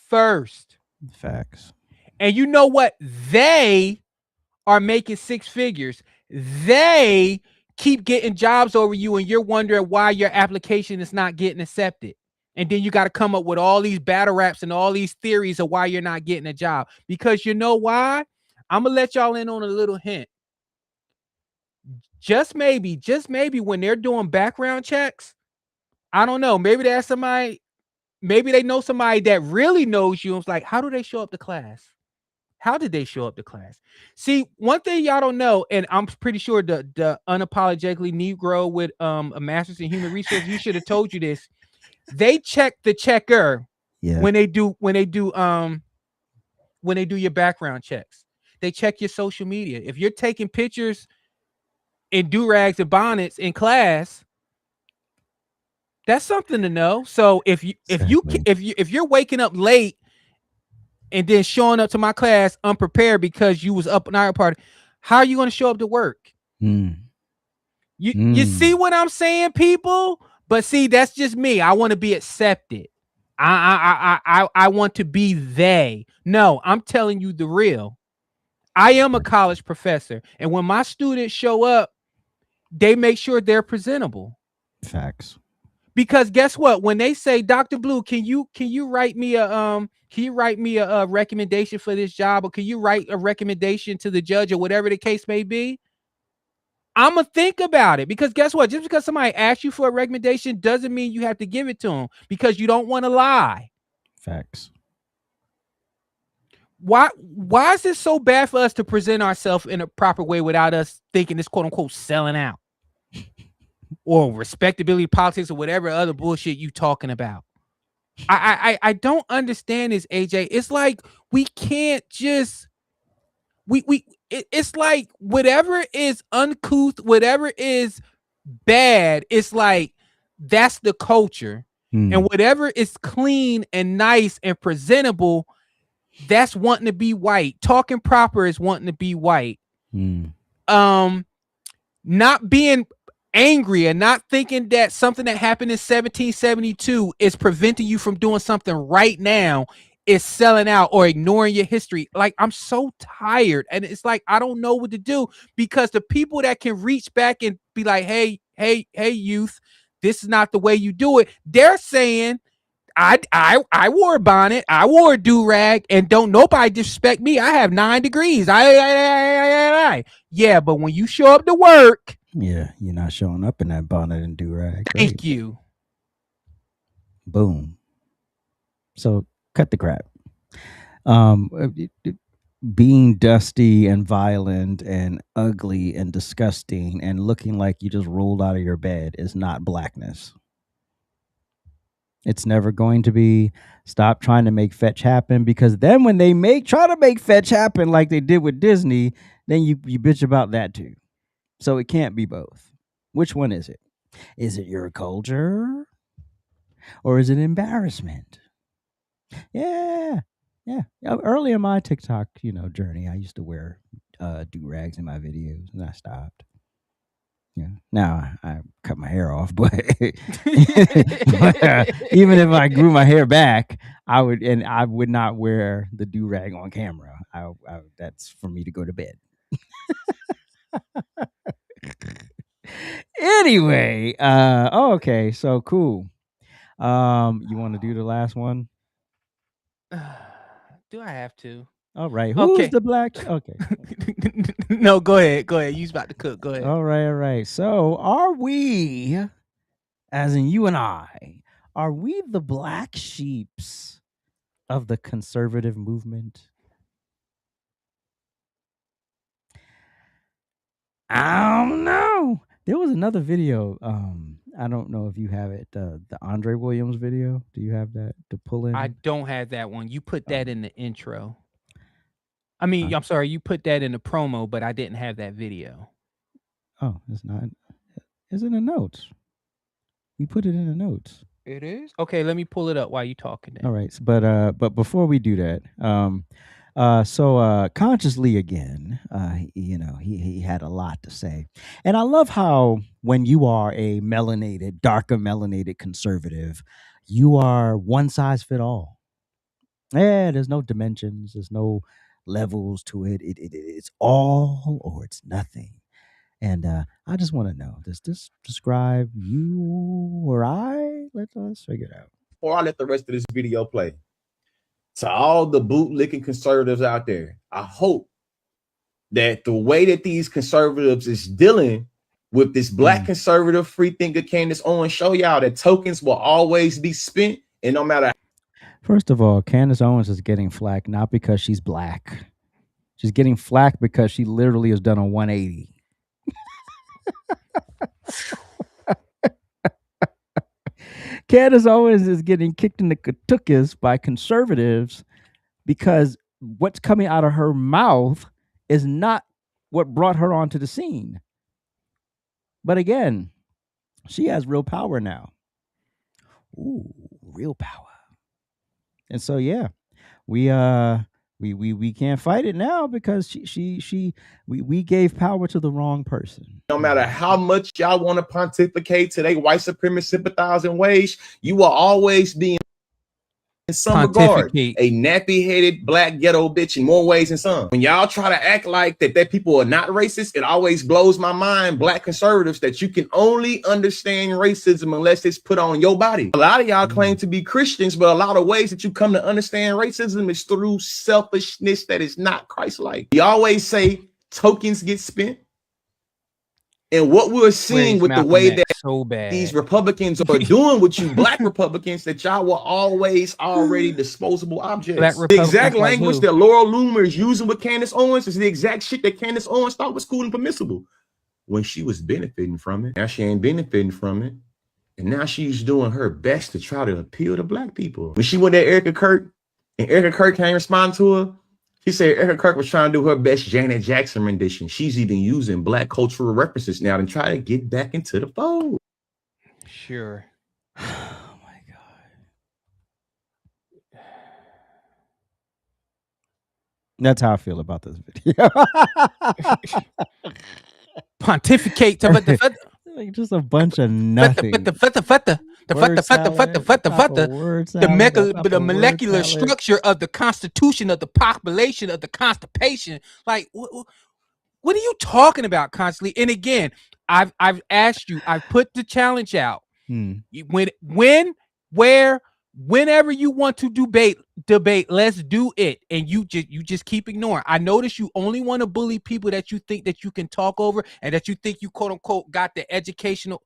[SPEAKER 2] first.
[SPEAKER 1] Facts.
[SPEAKER 2] And you know what? They are making six figures. They keep getting jobs over you, and you're wondering why your application is not getting accepted. And then you got to come up with all these battle raps and all these theories of why you're not getting a job. Because you know why? I'm going to let y'all in on a little hint. Just maybe when they're doing background checks, I don't know, maybe that's somebody, maybe they know somebody that really knows you. It's like, how do they show up to class? How did they show up to class? See, one thing y'all don't know, and I'm pretty sure the unapologetically Negro with a master's in human resources, he should have told you this. They check the checker when they do your background checks. They check your social media. If you're taking pictures in Durags and Bonnets in class, that's something to know. So if you're waking up late and then showing up to my class unprepared because you was up an hour party, how are you going to show up to work? You see what I'm saying, people? But see, that's just me. I want to be accepted. I want to be they. No, I'm telling you the real. I am a college professor, and when my students show up, they make sure they're presentable.
[SPEAKER 1] Facts.
[SPEAKER 2] Because guess what? When they say, Dr. Blue, can you write me a recommendation for this job, or can you write a recommendation to the judge, or whatever the case may be? I'm gonna think about it, because guess what? Just because somebody asks you for a recommendation doesn't mean you have to give it to them, because you don't want to lie.
[SPEAKER 1] Facts.
[SPEAKER 2] Why is it so bad for us to present ourselves in a proper way without us thinking it's quote unquote selling out? Or respectability politics or whatever other bullshit you talking about? I don't understand this, AJ. It's like we can't just it's like whatever is uncouth, whatever is bad, it's like that's the culture. And whatever is clean and nice and presentable, that's wanting to be white. Talking proper is wanting to be white. Not being angry and not thinking that something that happened in 1772 is preventing you from doing something right now is selling out or ignoring your history. Like, I'm so tired, and it's like I don't know what to do, because the people that can reach back and be like, hey youth, this is not the way you do it, they're saying I wore a bonnet, I wore a do-rag, and don't nobody disrespect me. I have 9 degrees. Yeah, but when you show up to work,
[SPEAKER 1] yeah, you're not showing up in that bonnet and do-rag.
[SPEAKER 2] Thank you.
[SPEAKER 1] Boom. So cut the crap. Being dusty and violent and ugly and disgusting and looking like you just rolled out of your bed is not blackness. It's never going to be. Stop trying to make fetch happen, because then when they try to make fetch happen like they did with Disney, then you bitch about that too. So it can't be both. Which one is it? Is it your culture, or is it embarrassment? Yeah. Early in my TikTok, journey, I used to wear do-rags in my videos, and I stopped. Yeah. Now I cut my hair off, but, even if I grew my hair back, I would not wear the do-rag on camera. That's for me to go to bed. Anyway, okay, so cool. You want to do the last one?
[SPEAKER 2] Do I have to?
[SPEAKER 1] All right. Who's the black? Okay.
[SPEAKER 2] No, go ahead. You was about to cook. Go ahead.
[SPEAKER 1] All right. So are we, as in you and I, are we the black sheeps of the conservative movement? I don't know. There was another video. I don't know if you have it. The Andre Williams video. Do you have that to pull in?
[SPEAKER 2] I don't have that one. You put that in the intro. I mean, I'm sorry, you put that in the promo, but I didn't have that video.
[SPEAKER 1] Oh, it's not. It's in the notes. You put it in the notes.
[SPEAKER 2] It is? Okay, let me pull it up while you talking then.
[SPEAKER 1] All right, but before we do that, consciously again, he had a lot to say, and I love how when you are a darker melanated conservative, you are one size fit all. Yeah, there's no dimensions, there's no levels to it. It's all or it's nothing. And I just want to know, does this describe you or I? Let's figure it out.
[SPEAKER 15] Before I let the rest of this video play, to all the bootlicking conservatives out there, I hope that the way that these conservatives is dealing with this black conservative free thinker Candace Owens show y'all that tokens will always be spent, and no matter.
[SPEAKER 1] First of all, Candace Owens is getting flack not because she's black. She's getting flack because she literally has done a 180. Candace Owens is getting kicked in the katukas by conservatives because what's coming out of her mouth is not what brought her onto the scene. But again, she has real power now. Ooh, real power. And so yeah, we can't fight it now because we gave power to the wrong person.
[SPEAKER 15] No matter how much y'all want to pontificate to they white supremacist sympathizing ways, you will always be in some regard a nappy-headed black ghetto bitch in more ways than some. When y'all try to act like that people are not racist, it always blows my mind, black conservatives, that you can only understand racism unless it's put on your body. A lot of y'all claim to be Christians, but a lot of ways that you come to understand racism is through selfishness that is not Christ-like. You always say tokens get spent. And what we're seeing with the way that these Republicans are doing with you black Republicans, that y'all were always already disposable objects. The exact language that Laura Loomer is using with Candace Owens is the exact shit that Candace Owens thought was cool and permissible when she was benefiting from it. Now she ain't benefiting from it. And now she's doing her best to try to appeal to black people. When she went at Erica Kirk and Erica Kirk can't respond to her, she said Erica Kirk was trying to do her best Janet Jackson rendition. She's even using black cultural references now to try to get back into the fold.
[SPEAKER 2] Sure.
[SPEAKER 1] Oh my God. That's how I feel about this video.
[SPEAKER 2] Pontificate to
[SPEAKER 1] like just a bunch of nothing.
[SPEAKER 2] The molecular structure of the constitution of the population of the constipation. Like, what are you talking about constantly? And again, I've asked you, I've put the challenge out. Whenever you want to debate, let's do it. And you just keep ignoring. I notice you only want to bully people that you think that you can talk over and that you think you quote unquote got the education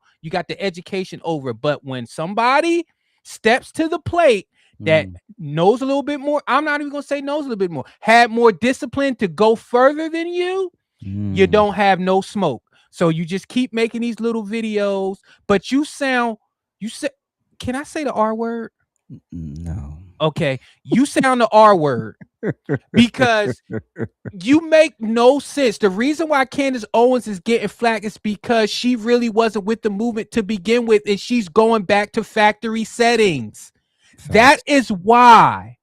[SPEAKER 2] over. But when somebody steps to the plate that knows a little bit more, I'm not even gonna say knows a little bit more, had more discipline to go further than you, you don't have no smoke. So you just keep making these little videos, but you say, can I say the R word?
[SPEAKER 1] No.
[SPEAKER 2] Okay, you sound the R word because you make no sense. The reason why Candace Owens is getting flack is because she really wasn't with the movement to begin with, and she's going back to factory settings. That is why.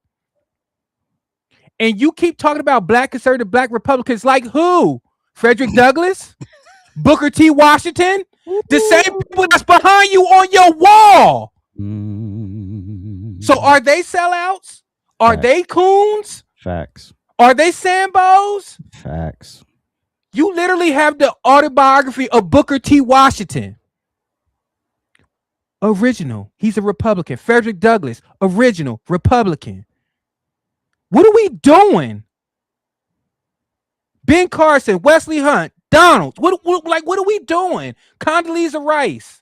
[SPEAKER 2] And you keep talking about black conservative, black Republicans, like who? Frederick Douglass? Booker T. Washington? The same people that's behind you on your wall. So are they sellouts? Are they coons?
[SPEAKER 1] Facts.
[SPEAKER 2] Are they Sambos?
[SPEAKER 1] Facts.
[SPEAKER 2] You literally have the autobiography of Booker T. Washington. Original. He's a Republican. Frederick Douglass. Original. Republican. What are we doing? Ben Carson. Wesley Hunt. Donald. What are we doing? Condoleezza Rice.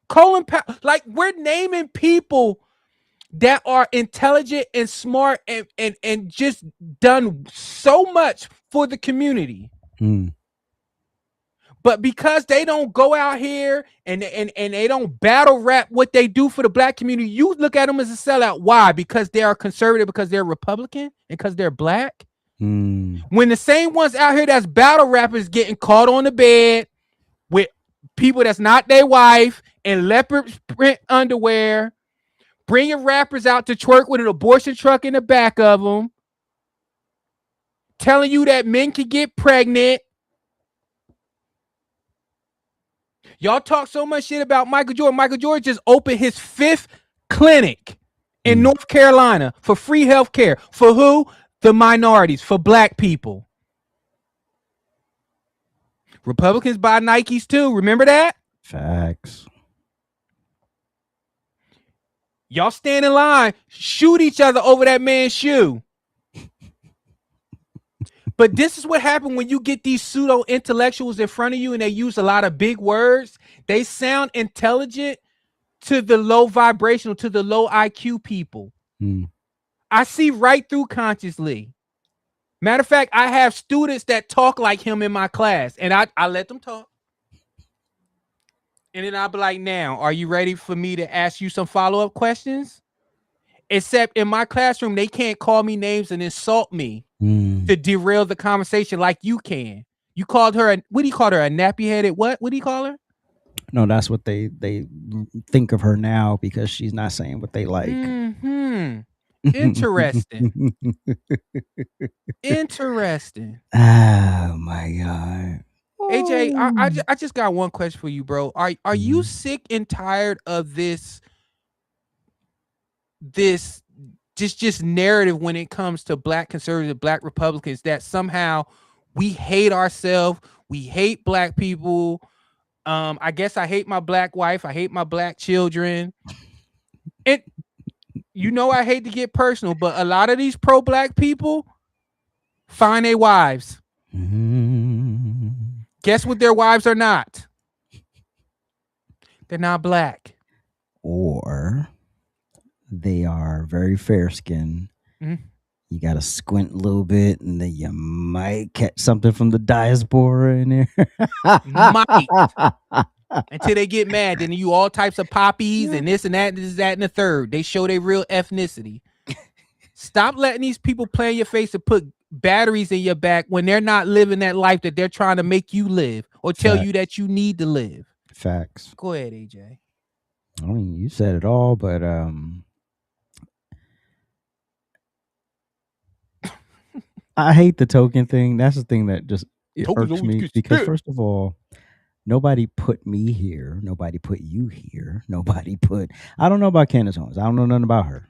[SPEAKER 2] Colin Powell. Like, we're naming people that are intelligent and smart and just done so much for the community. But because they don't go out here and they don't battle rap what they do for the black community, you look at them as a sellout. Why? Because they are conservative, because they're Republican, and because they're black. When the same ones out here that's battle rappers getting caught on the bed with people that's not their wife in leopard print underwear, bringing rappers out to twerk with an abortion truck in the back of them, telling you that men can get pregnant. Y'all talk so much shit about Michael Jordan. Michael Jordan just opened his 5th clinic in North Carolina for free health care. For who? The minorities, for black people. Republicans buy Nikes too. Remember that?
[SPEAKER 1] Facts.
[SPEAKER 2] Y'all stand in line, shoot each other over that man's shoe. But this is what happened when you get these pseudo intellectuals in front of you and they use a lot of big words. They sound intelligent to the low vibrational, to the low IQ people. I see right through consciously. Matter of fact, I have students that talk like him in my class, and I let them talk. And then I'll be like, now, are you ready for me to ask you some follow-up questions? Except in my classroom, they can't call me names and insult me to derail the conversation like you can. You called her what do you call her? A nappy-headed what? What do you call her?
[SPEAKER 1] No, that's what they think of her now because she's not saying what they like.
[SPEAKER 2] Interesting. Interesting.
[SPEAKER 1] Oh my God.
[SPEAKER 2] AJ, I just got one question for you, bro. Are you sick and tired of this just narrative when it comes to black conservatives, black Republicans, that somehow we hate ourselves, we hate black people? I guess I hate my black wife, I hate my black children. And I hate to get personal, but a lot of these pro-black people find their wives. Guess what their wives are not? They're not black.
[SPEAKER 1] Or they are very fair-skinned. You got to squint a little bit, and then you might catch something from the diaspora in there.
[SPEAKER 2] Might. Until they get mad. Then you all types of poppies and this and that, this, that, and the third. They show their real ethnicity. Stop letting these people play in your face and put batteries in your back when they're not living that life that they're trying to make you live or tell you that you need to live.
[SPEAKER 1] Facts.
[SPEAKER 2] Go ahead, AJ.
[SPEAKER 1] I mean, you said it all, but I hate the token thing. That's the thing that just irks me because, first of all, nobody put me here. Nobody put you here. I don't know about Candace Owens. I don't know nothing about her,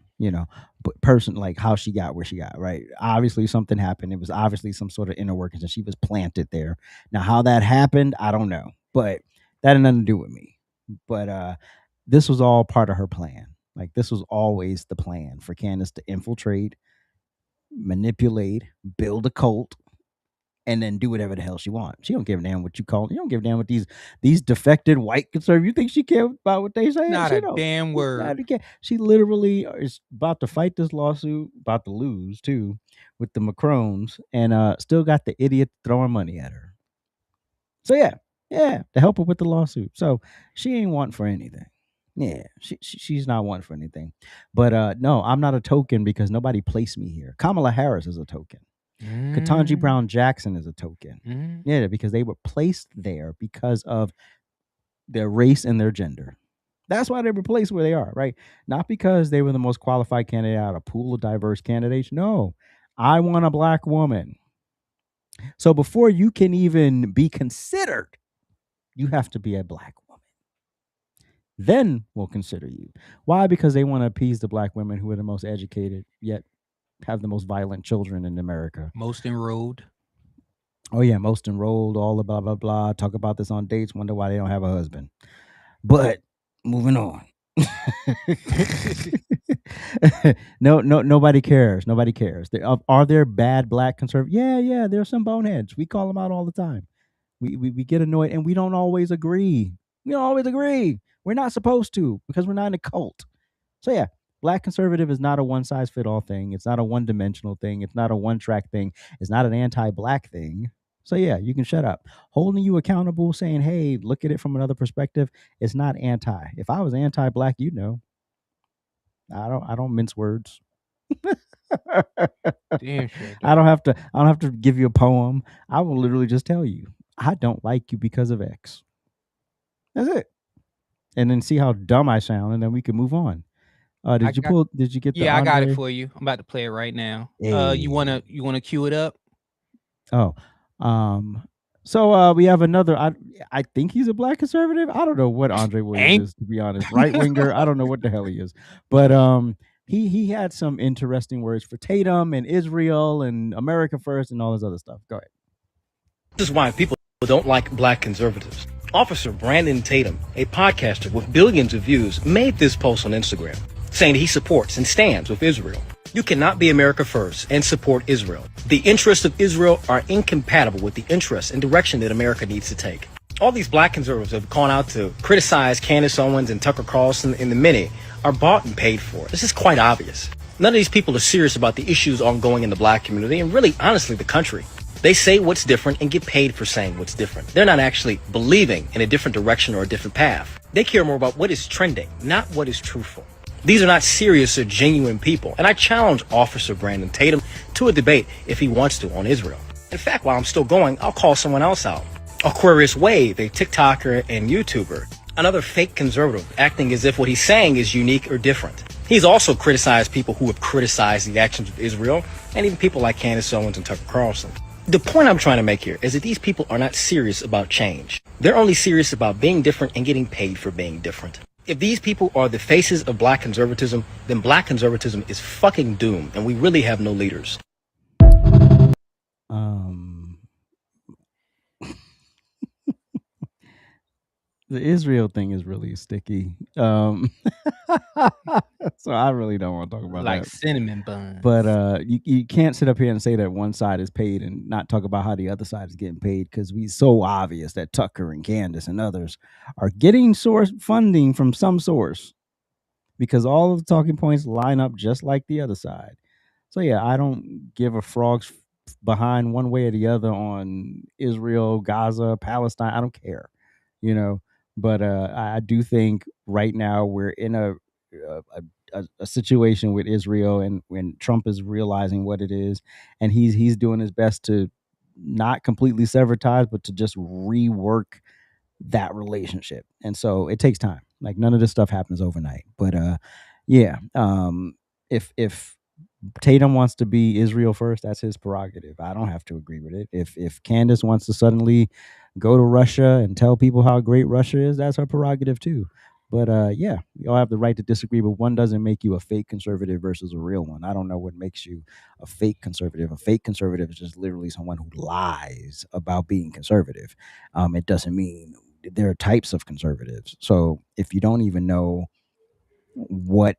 [SPEAKER 1] but person, like how she got where she got, right? Obviously something happened. It was obviously some sort of inner workings and she was planted there. Now, how that happened, I don't know, but that had nothing to do with me. But this was all part of her plan. Like, this was always the plan for Candace to infiltrate, manipulate, build a cult, and then do whatever the hell she wants. She don't give a damn what you call it. You don't give a damn what these defected white conservatives. You think she cares about what they say?
[SPEAKER 2] Not a damn word.
[SPEAKER 1] She literally is about to fight this lawsuit, about to lose too, with the Macrons, and still got the idiot throwing money at her. So yeah, to help her with the lawsuit. So she ain't wanting for anything. Yeah, she's not wanting for anything. But no, I'm not a token because nobody placed me here. Kamala Harris is a token. Ketanji Brown Jackson is a token. Yeah, because they were placed there because of their race and their gender. That's why they were placed where they are, right? Not because they were the most qualified candidate out of a pool of diverse candidates. No, I want a black woman. So before you can even be considered, you have to be a black woman. Then we'll consider you. Why? Because they want to appease the black women who are the most educated, yet have the most violent children in America.
[SPEAKER 2] Most enrolled.
[SPEAKER 1] Oh yeah, most enrolled, all the blah, blah, blah. Talk about this on dates, wonder why they don't have a husband. But moving on. No, nobody cares. Nobody cares. Are there bad black conservatives? Yeah, there are some boneheads. We call them out all the time. We get annoyed and we don't always agree. We're not supposed to because we're not in a cult. So yeah, black conservative is not a one-size-fit-all thing. It's not a one-dimensional thing. It's not a one-track thing. It's not an anti-black thing. So yeah, you can shut up. Holding you accountable, saying, hey, look at it from another perspective, it's not anti. If I was anti-black, I don't mince words.
[SPEAKER 2] Damn sure.
[SPEAKER 1] I don't have to give you a poem. I will literally just tell you, I don't like you because of X. That's it. and then see how dumb I sound, and then we can move on. Did you get the
[SPEAKER 2] Yeah, I got it
[SPEAKER 1] Andre?
[SPEAKER 2] for you. I'm about to play it right now.
[SPEAKER 1] Hey.
[SPEAKER 2] You wanna cue it up?
[SPEAKER 1] Oh, so we have another. I think he's a black conservative. I don't know what Andre Williams is, to be honest. Right winger. I don't know what the hell he is, but he had some interesting words for Tatum and Israel and America first and all this other stuff. Go ahead.
[SPEAKER 16] This is why people don't like black conservatives. Officer Brandon Tatum, a podcaster with billions of views, made this post on Instagram, saying he supports and stands with Israel. You cannot be America first and support Israel. The interests of Israel are incompatible with the interests and direction that America needs to take. All these black conservatives have gone out to criticize Candace Owens and Tucker Carlson in the mini are bought and paid for. This is quite obvious. None of these people are serious about the issues ongoing in the black community and really, honestly, the country. They say what's different and get paid for saying what's different. They're not actually believing in a different direction or a different path. They care more about what is trending, not what is truthful. These are not serious or genuine people, and I challenge Officer Brandon Tatum to a debate if he wants to on Israel. In fact, while I'm still going, I'll call someone else out. Aquarius Wave, a TikToker and YouTuber, another fake conservative, acting as if what he's saying is unique or different. He's also criticized people who have criticized the actions of Israel, and even people like Candace Owens and Tucker Carlson. The point I'm trying to make here is that these people are not serious about change. They're only serious about being different and getting paid for being different. If these people are the faces of black conservatism, then black conservatism is fucking doomed, and we really have no leaders.
[SPEAKER 1] The Israel thing is really sticky. So I really don't want to talk about
[SPEAKER 2] Like
[SPEAKER 1] that.
[SPEAKER 2] cinnamon buns.
[SPEAKER 1] But you can't sit up here and say that one side is paid and not talk about how the other side is getting paid, because we so obvious that Tucker and Candace and others are getting source funding from some source, because all of the talking points line up just like the other side. So yeah, I don't give a frog's behind one way or the other on Israel, Gaza, Palestine. I don't care, you know. But I do think right now we're in a situation with Israel, and when Trump is realizing what it is, and he's doing his best to not completely sever ties, but to just rework that relationship. And so it takes time. Like, none of this stuff happens overnight. But if Tatum wants to be Israel first, that's his prerogative. I don't have to agree with it. If Candace wants to suddenly go to Russia and tell people how great Russia is, that's her prerogative too. But yeah, you all have the right to disagree, but one doesn't make you a fake conservative versus a real one. I don't know what makes you a fake conservative. A fake conservative is just literally someone who lies about being conservative. It doesn't mean there are types of conservatives. So if you don't even know what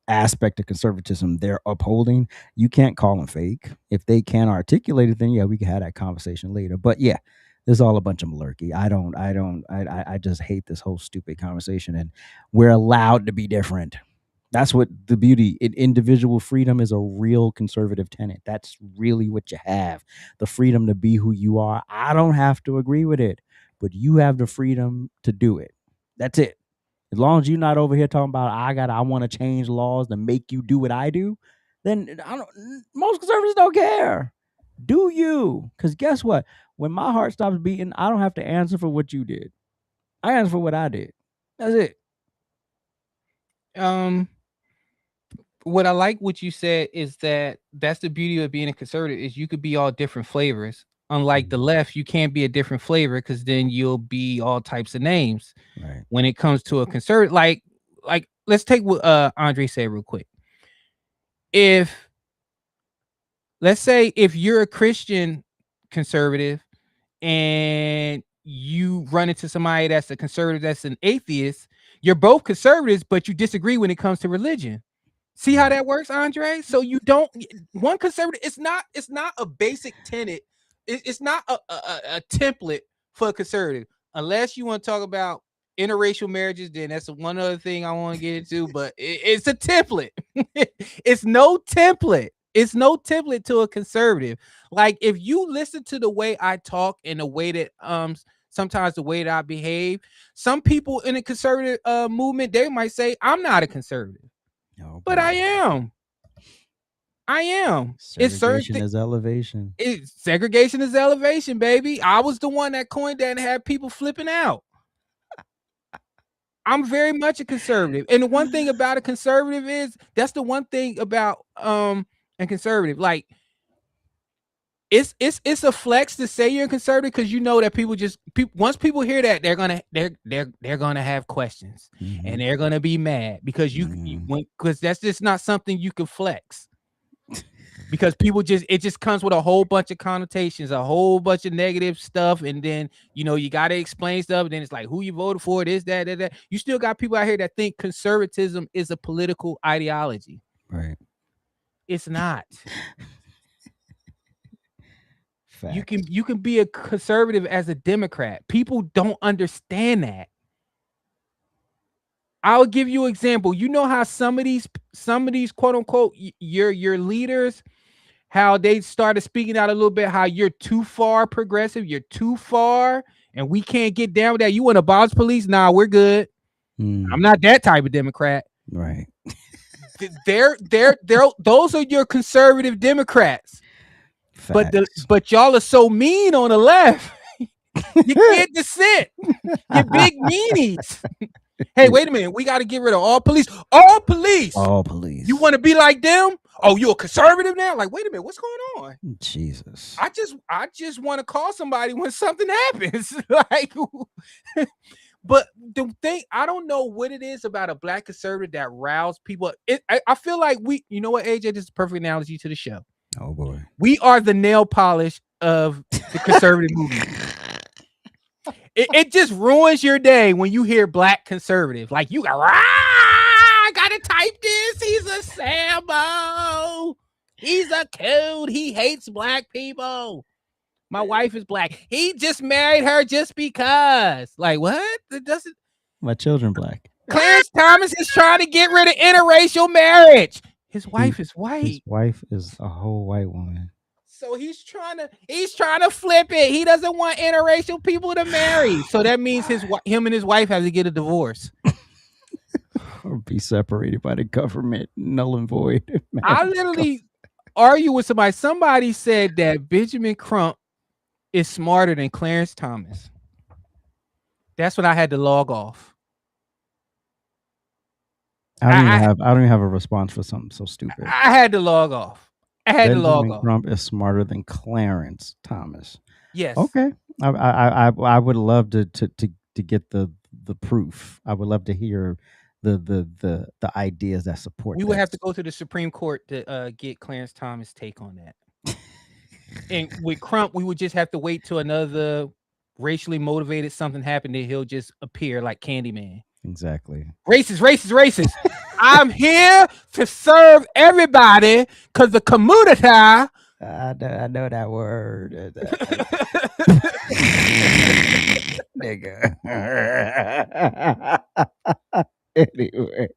[SPEAKER 1] aspect of conservatism they're upholding, you can't call them fake. If they can't articulate it, then yeah, we can have that conversation later. But yeah, it's all a bunch of malarkey. I just hate this whole stupid conversation, and we're allowed to be different. That's what the beauty in individual freedom is, a real conservative tenet. That's really what you have, the freedom to be who you are. I don't have to agree with it, but you have the freedom to do it. That's it. As long as you're not over here talking about I want to change laws to make you do what I do, then most conservatives don't care. Do you? Because guess what? When my heart stops beating, I don't have to answer for what you did. I answer for what I did. That's it.
[SPEAKER 2] What I like what you said is that's the beauty of being a conservative, is you could be all different flavors. Unlike the left, you can't be a different flavor, because then you'll be all types of names.
[SPEAKER 1] Right.
[SPEAKER 2] When it comes to a conservative, like let's take what Andre said real quick. Let's say if you're a Christian conservative and you run into somebody that's a conservative that's an atheist, you're both conservatives, but you disagree when it comes to religion. See how that works, Andre? So you don't, one conservative, it's not a basic tenet. It's not a template for a conservative. Unless you want to talk about interracial marriages, then that's one other thing I want to get into, but it's a template. It's no template. It's no template to a conservative. Like, if you listen to the way I talk and the way that sometimes the way that I behave, some people in the conservative movement, they might say I'm not a conservative. No, but I am.
[SPEAKER 1] Segregation is elevation.
[SPEAKER 2] Segregation is elevation, baby. I was the one that coined that and had people flipping out. I'm very much a conservative. And the one thing about a conservative is that's the one thing about a conservative. Like it's a flex to say you're a conservative because you know that people once people hear that they're gonna have questions and they're gonna be mad because because that's just not something you can flex. Because it just comes with a whole bunch of connotations, a whole bunch of negative stuff, and then you got to explain stuff. And then it's like who you voted for, this, that. You still got people out here that think conservatism is a political ideology.
[SPEAKER 1] Right?
[SPEAKER 2] It's not.
[SPEAKER 1] Fact.
[SPEAKER 2] You can be a conservative as a Democrat. People don't understand that. I'll give you an example. You know how some of these quote unquote your leaders, how they started speaking out a little bit, how you're too far progressive, you're too far, and we can't get down with that. You want to abolish police? Nah, we're good. I'm not that type of Democrat.
[SPEAKER 1] Right.
[SPEAKER 2] Those are your conservative Democrats. Facts. But y'all are so mean on the left. You can't dissent. You big meanies. Hey, wait a minute. We got to get rid of all police. All police.
[SPEAKER 1] All police.
[SPEAKER 2] You want to be like them? Oh, you a conservative now? Like, wait a minute. What's going on?
[SPEAKER 1] Jesus.
[SPEAKER 2] I just want to call somebody when something happens. Like, but the thing, I don't know what it is about a black conservative that riles people. I feel like you know what, AJ? This is a perfect analogy to the show.
[SPEAKER 1] Oh boy.
[SPEAKER 2] We are the nail polish of the conservative movement. It just ruins your day when you hear black conservative. Like you got, I gotta type this. He's a Sambo. He's a coon. He hates black people. My wife is black. He just married her just because. Like what? It doesn't.
[SPEAKER 1] My children black.
[SPEAKER 2] Clarence Thomas is trying to get rid of interracial marriage. His wife is white.
[SPEAKER 1] His wife is a whole white woman.
[SPEAKER 2] So he's trying to flip it. He doesn't want interracial people to marry. So that means him and his wife have to get a divorce.
[SPEAKER 1] Or be separated by the government, null and void.
[SPEAKER 2] I literally argue with somebody. Somebody said that Benjamin Crump is smarter than Clarence Thomas. That's when I had to log off.
[SPEAKER 1] I don't even have a response for something so stupid.
[SPEAKER 2] I had to log off.
[SPEAKER 1] Benjamin Crump is smarter than Clarence Thomas.
[SPEAKER 2] Yes.
[SPEAKER 1] Okay. I would love to get the proof. I would love to hear the ideas that support.
[SPEAKER 2] We would have to go to the Supreme Court to get Clarence Thomas' take on that. And with Crump, we would just have to wait till another racially motivated something happened that he'll just appear like Candyman.
[SPEAKER 1] Exactly.
[SPEAKER 2] Racist. I'm here to serve everybody because the community.
[SPEAKER 1] I know that word. Nigga. Anyway.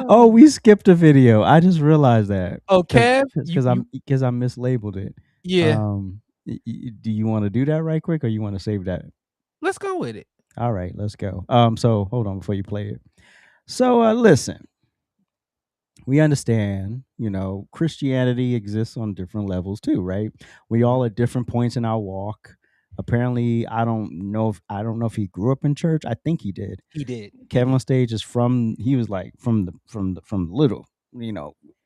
[SPEAKER 1] Oh, we skipped a video. I just realized that.
[SPEAKER 2] Oh, Kev?
[SPEAKER 1] Because I mislabeled it.
[SPEAKER 2] Yeah.
[SPEAKER 1] Do you want to do that right quick or you want to save that?
[SPEAKER 2] Let's go with it.
[SPEAKER 1] All right, let's go. So hold on before you play it. So listen, we understand, Christianity exists on different levels too, right? We all at different points in our walk. Apparently, I don't know if he grew up in church. I think he did.
[SPEAKER 2] He did.
[SPEAKER 1] Kevin on stage is from little,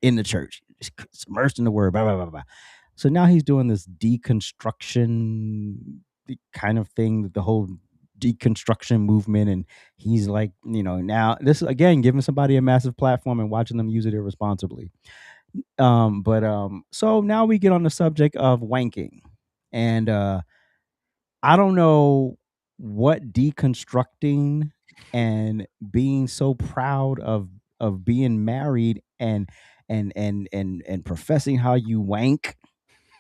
[SPEAKER 1] in the church, just immersed in the word, blah, blah, blah, blah. So now he's doing this deconstruction kind of thing, the whole deconstruction movement, and he's like, now this is again giving somebody a massive platform and watching them use it irresponsibly. So now we get on the subject of wanking, and I don't know what deconstructing and being so proud of being married and professing how you wank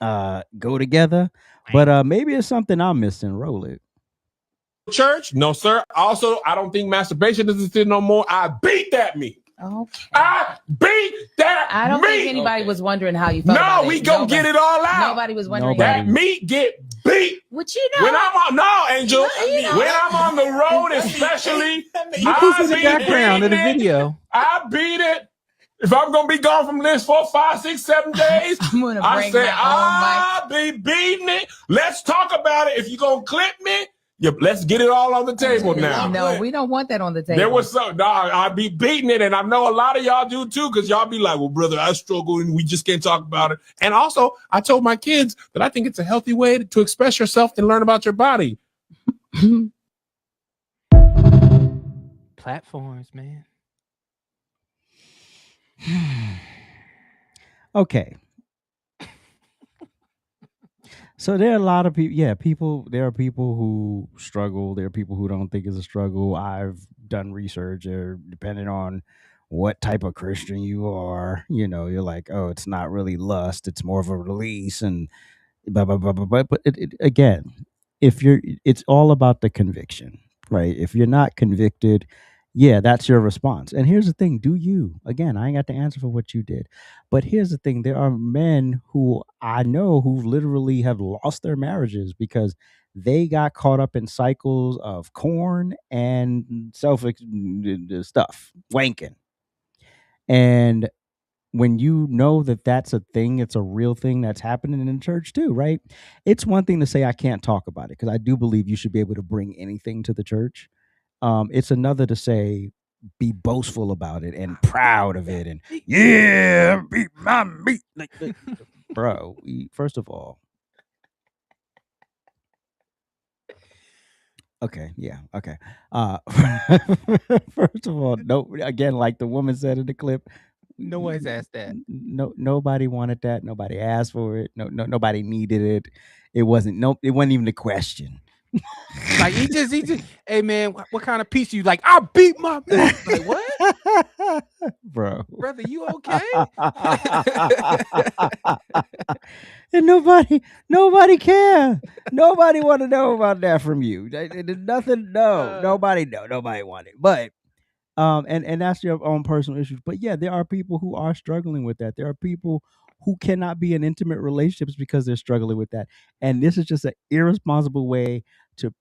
[SPEAKER 1] go together, but maybe it's something I'm missing. Roll it.
[SPEAKER 13] Church? No, sir. Also, I don't think masturbation is existing no more. I beat that meat.
[SPEAKER 17] Okay.
[SPEAKER 13] I beat that
[SPEAKER 17] I don't think anybody was wondering how you felt about it.
[SPEAKER 13] No, we gonna get it all out.
[SPEAKER 17] Nobody was wondering.
[SPEAKER 13] That meat get beat.
[SPEAKER 17] What you know?
[SPEAKER 13] When I'm on, Angel. When I'm on the road, especially,
[SPEAKER 2] You put in the background of the video.
[SPEAKER 13] I beat it. If I'm gonna be gone from this for 5, 6, 7 days, I say I'll be beating it. Let's talk about it. If you're gonna clip me, Yep, let's get it all on the table now.
[SPEAKER 17] No, we don't want that on the table.
[SPEAKER 13] There was some, I be beating it, and I know a lot of y'all do too, because y'all be like, well, brother, I struggle, and we just can't talk about it. And also, I told my kids that I think it's a healthy way to express yourself and learn about your body.
[SPEAKER 2] Platforms, man.
[SPEAKER 1] Okay. So there are a lot of people. Yeah, there are people who struggle. There are people who don't think it's a struggle. I've done research, or depending on what type of Christian you are, you're like, oh, it's not really lust. It's more of a release, and blah blah blah blah blah. But again, it's all about the conviction, right? If you're not convicted, yeah, that's your response. And here's the thing: do you? Again, I ain't got the answer for what you did, but here's the thing: there are men who I know who literally have lost their marriages because they got caught up in cycles of corn and self stuff, wanking, and when you know that that's a thing, it's a real thing that's happening in church too, right? It's one thing to say I can't talk about it, because I do believe you should be able to bring anything to the church. It's another to say be boastful about it and proud of it, and yeah, beat my meat, bro. First of all, okay, yeah, okay. First of all, no. Again, like the woman said in the clip,
[SPEAKER 2] no one's asked that.
[SPEAKER 1] Nobody wanted that. Nobody asked for it. Nobody needed it. It wasn't even a question.
[SPEAKER 2] Like he just, hey man, what kind of piece you like? I beat my man. Like what,
[SPEAKER 1] bro?
[SPEAKER 2] Brother, you okay?
[SPEAKER 1] And nobody care. Nobody want to know about that from you. Nothing. No, nobody wanted. But and that's your own personal issues. But yeah, there are people who are struggling with that. There are people who cannot be in intimate relationships because they're struggling with that. And this is just an irresponsible way to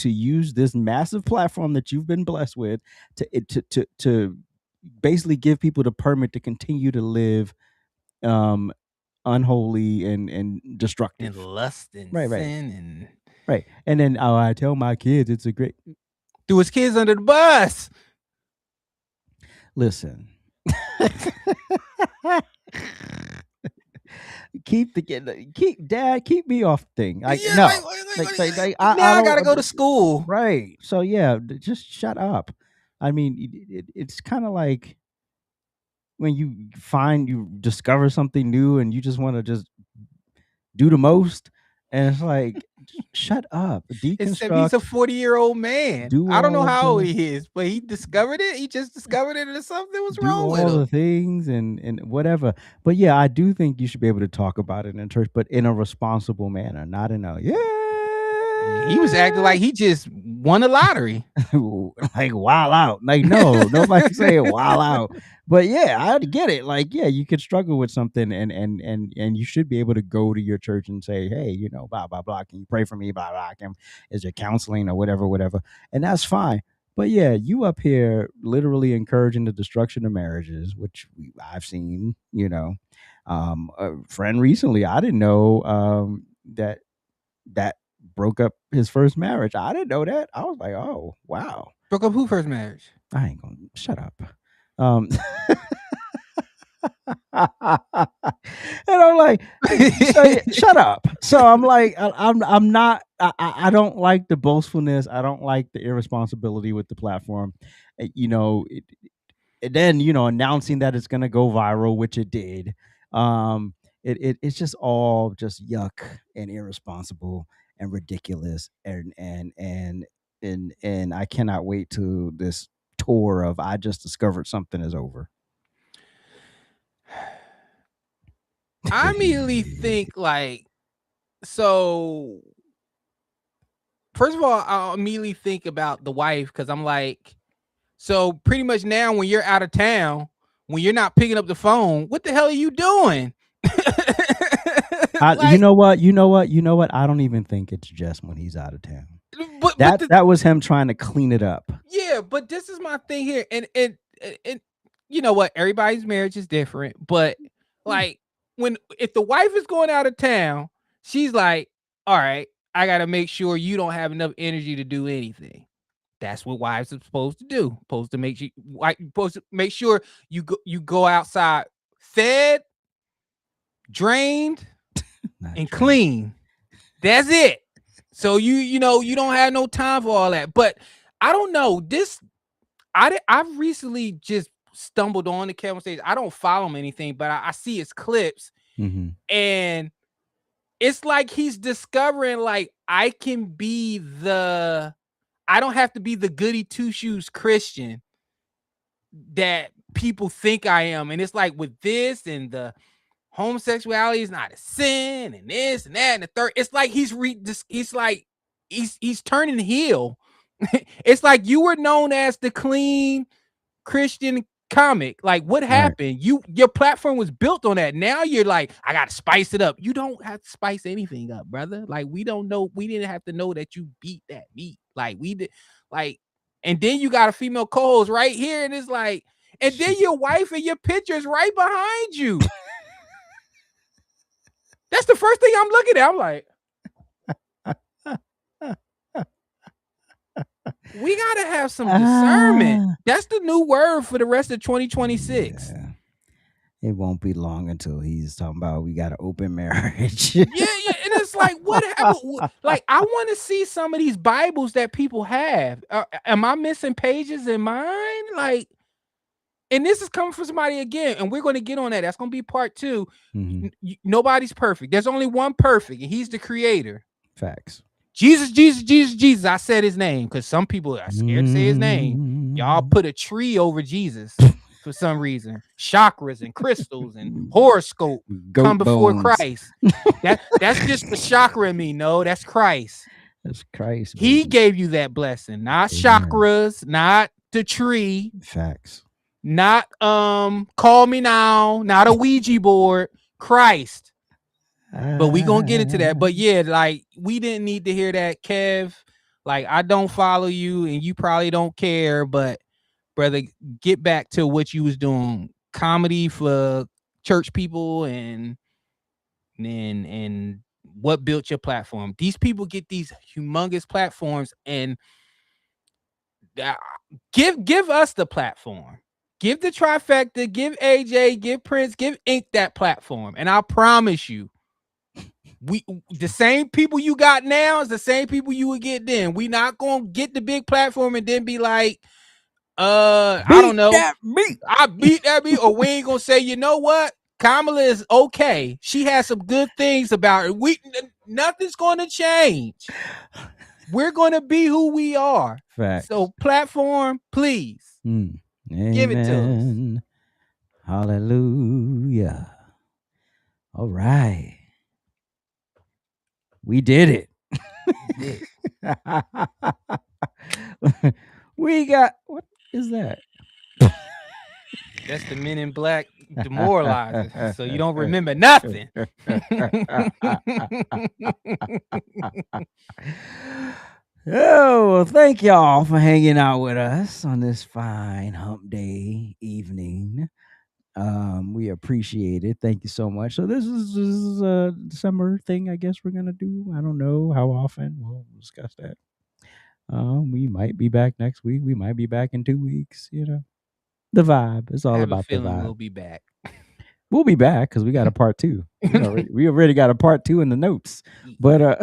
[SPEAKER 1] use this massive platform that you've been blessed with to basically give people the permit to continue to live unholy and destructive,
[SPEAKER 2] and lust and
[SPEAKER 1] right.
[SPEAKER 2] sin and
[SPEAKER 1] right. And then I tell my kids it's a great.
[SPEAKER 2] Threw his kids under the bus.
[SPEAKER 1] Listen. keep me off the thing. Like,
[SPEAKER 2] Yeah,
[SPEAKER 1] no.
[SPEAKER 2] I gotta go to school.
[SPEAKER 1] Right. So yeah, just shut up. I mean, it's kind of like when you discover something new and you just want to just do the most. And it's like, shut up. Deconstruct.
[SPEAKER 2] He's a 40-year-old man. I don't know how old he is, but he discovered it. He just discovered it, and something was wrong with him.
[SPEAKER 1] Do all the things and whatever. But yeah, I do think you should be able to talk about it in church, but in a responsible manner, not in a
[SPEAKER 2] He was acting like he just won a lottery.
[SPEAKER 1] Like wild out. Like, no, nobody saying wild out. But yeah, I get it. Like, yeah, you could struggle with something and you should be able to go to your church and say, hey, blah, blah, blah. Can you pray for me? Blah, blah. Is there counseling or whatever. And that's fine. But yeah, you up here literally encouraging the destruction of marriages, which I've seen, a friend recently, I didn't know that broke up his first marriage. I didn't know that. I was like, oh, wow.
[SPEAKER 2] Broke up who first marriage?
[SPEAKER 1] I ain't gonna shut up. And I'm like, shut up. So I'm like, I'm not. I don't like the boastfulness. I don't like the irresponsibility with the platform. And then announcing that it's gonna go viral, which it did. It's just all just yuck and irresponsible and ridiculous, and I cannot wait to this tour of I just discovered something is over.
[SPEAKER 2] I immediately think so first of all, I'll immediately think about the wife, because I'm like, so pretty much now when you're out of town, when you're not picking up the phone, what the hell are you doing?
[SPEAKER 1] You know what? I don't even think it's just when he's out of town. But that was him trying to clean it up.
[SPEAKER 2] Yeah, but this is my thing here, and you know what? Everybody's marriage is different, but like if the wife is going out of town, she's like, all right, I gotta make sure you don't have enough energy to do anything. That's what wives are supposed to do. Supposed to make sure you go outside fed, drained, and clean. That's it. So you know you don't have no time for all that. But I don't know this. I've recently just stumbled on the Kevin stage. I don't follow him anything, but I see his clips, and it's like he's discovering like I don't have to be the goody two shoes Christian that people think I am. And it's like with this and the homosexuality is not a sin and this and that and the third. It's like he's turning heel. It's like you were known as the clean Christian comic. Like what happened? Your platform was built on that. Now you're like, I gotta spice it up. You don't have to spice anything up, brother. Like we didn't have to know that you beat that meat. Like we did, like, and then you got a female co-host right here, and it's like, and then your wife and your pictures right behind you. That's the first thing I'm looking at. I'm like, we gotta have some discernment. That's the new word for the rest of 2026.
[SPEAKER 1] Yeah. It won't be long until he's talking about we got an open marriage.
[SPEAKER 2] yeah, and it's like, what happened? Like, I want to see some of these Bibles that people have. Am I missing pages in mine? Like, and this is coming from somebody again, and we're going to get on that. That's going to be part 2. Nobody's perfect. There's only one perfect, and he's the creator.
[SPEAKER 1] Facts.
[SPEAKER 2] Jesus. I said his name because some people are scared to say his name. Y'all put a tree over Jesus for some reason. Chakras and crystals and horoscope come before Christ. That's just the chakra in me. No, that's Christ.
[SPEAKER 1] That's Christ.
[SPEAKER 2] He gave you that blessing, not chakras, not the tree.
[SPEAKER 1] Facts.
[SPEAKER 2] Not call me now, not a Ouija board. Christ. But we gonna get into that. But yeah, like we didn't need to hear that, Kev. Like I don't follow you and you probably don't care, but brother, get back to what you was doing. Comedy for church people and what built your platform. These people get these humongous platforms and give us the platform. Give the trifecta, give AJ, give Prince, give Ink that platform. And I promise you, the same people you got now is the same people you would get then. We not gonna get the big platform and then be like, I don't know. I beat that beat, or we ain't gonna say, you know what? Kamala is okay. She has some good things about her. Nothing's gonna change. We're gonna be who we are.
[SPEAKER 1] Facts.
[SPEAKER 2] So platform, please. Give it to us.
[SPEAKER 1] Hallelujah. All right. We did it. We got, what is that?
[SPEAKER 2] That's the Men in Black demoralizer. So you don't remember nothing.
[SPEAKER 1] Oh, well, thank y'all for hanging out with us on this fine hump day evening. We appreciate it. Thank you so much. So this is a December thing, I guess we're gonna do. I don't know how often. We'll discuss that. We might be back next week. We might be back in 2 weeks. You know, the vibe. It's all about the vibe.
[SPEAKER 2] We'll be back.
[SPEAKER 1] We'll be back because we got a part 2. We already got a part 2 in the notes. But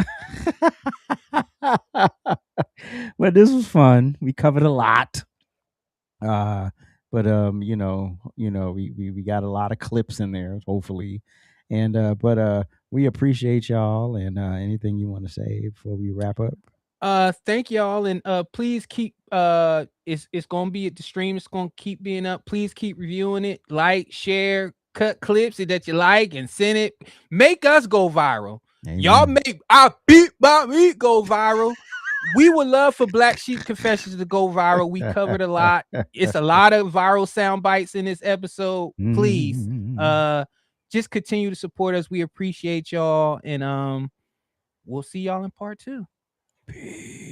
[SPEAKER 1] but this was fun. We covered a lot. But we got a lot of clips in there, hopefully. And but we appreciate y'all, and anything you want to say before we wrap up?
[SPEAKER 2] Thank y'all, and please keep it's gonna be at the stream, it's gonna keep being up. Please keep reviewing it, like, share, cut clips that you like, and send it. Make us go viral. Amen. Y'all make I beat my meat go viral. We would love for Black Sheep Confessions to go viral. We covered a lot. It's a lot of viral sound bites in this episode. Please, just continue to support us. We appreciate y'all, and we'll see y'all in part 2. Peace.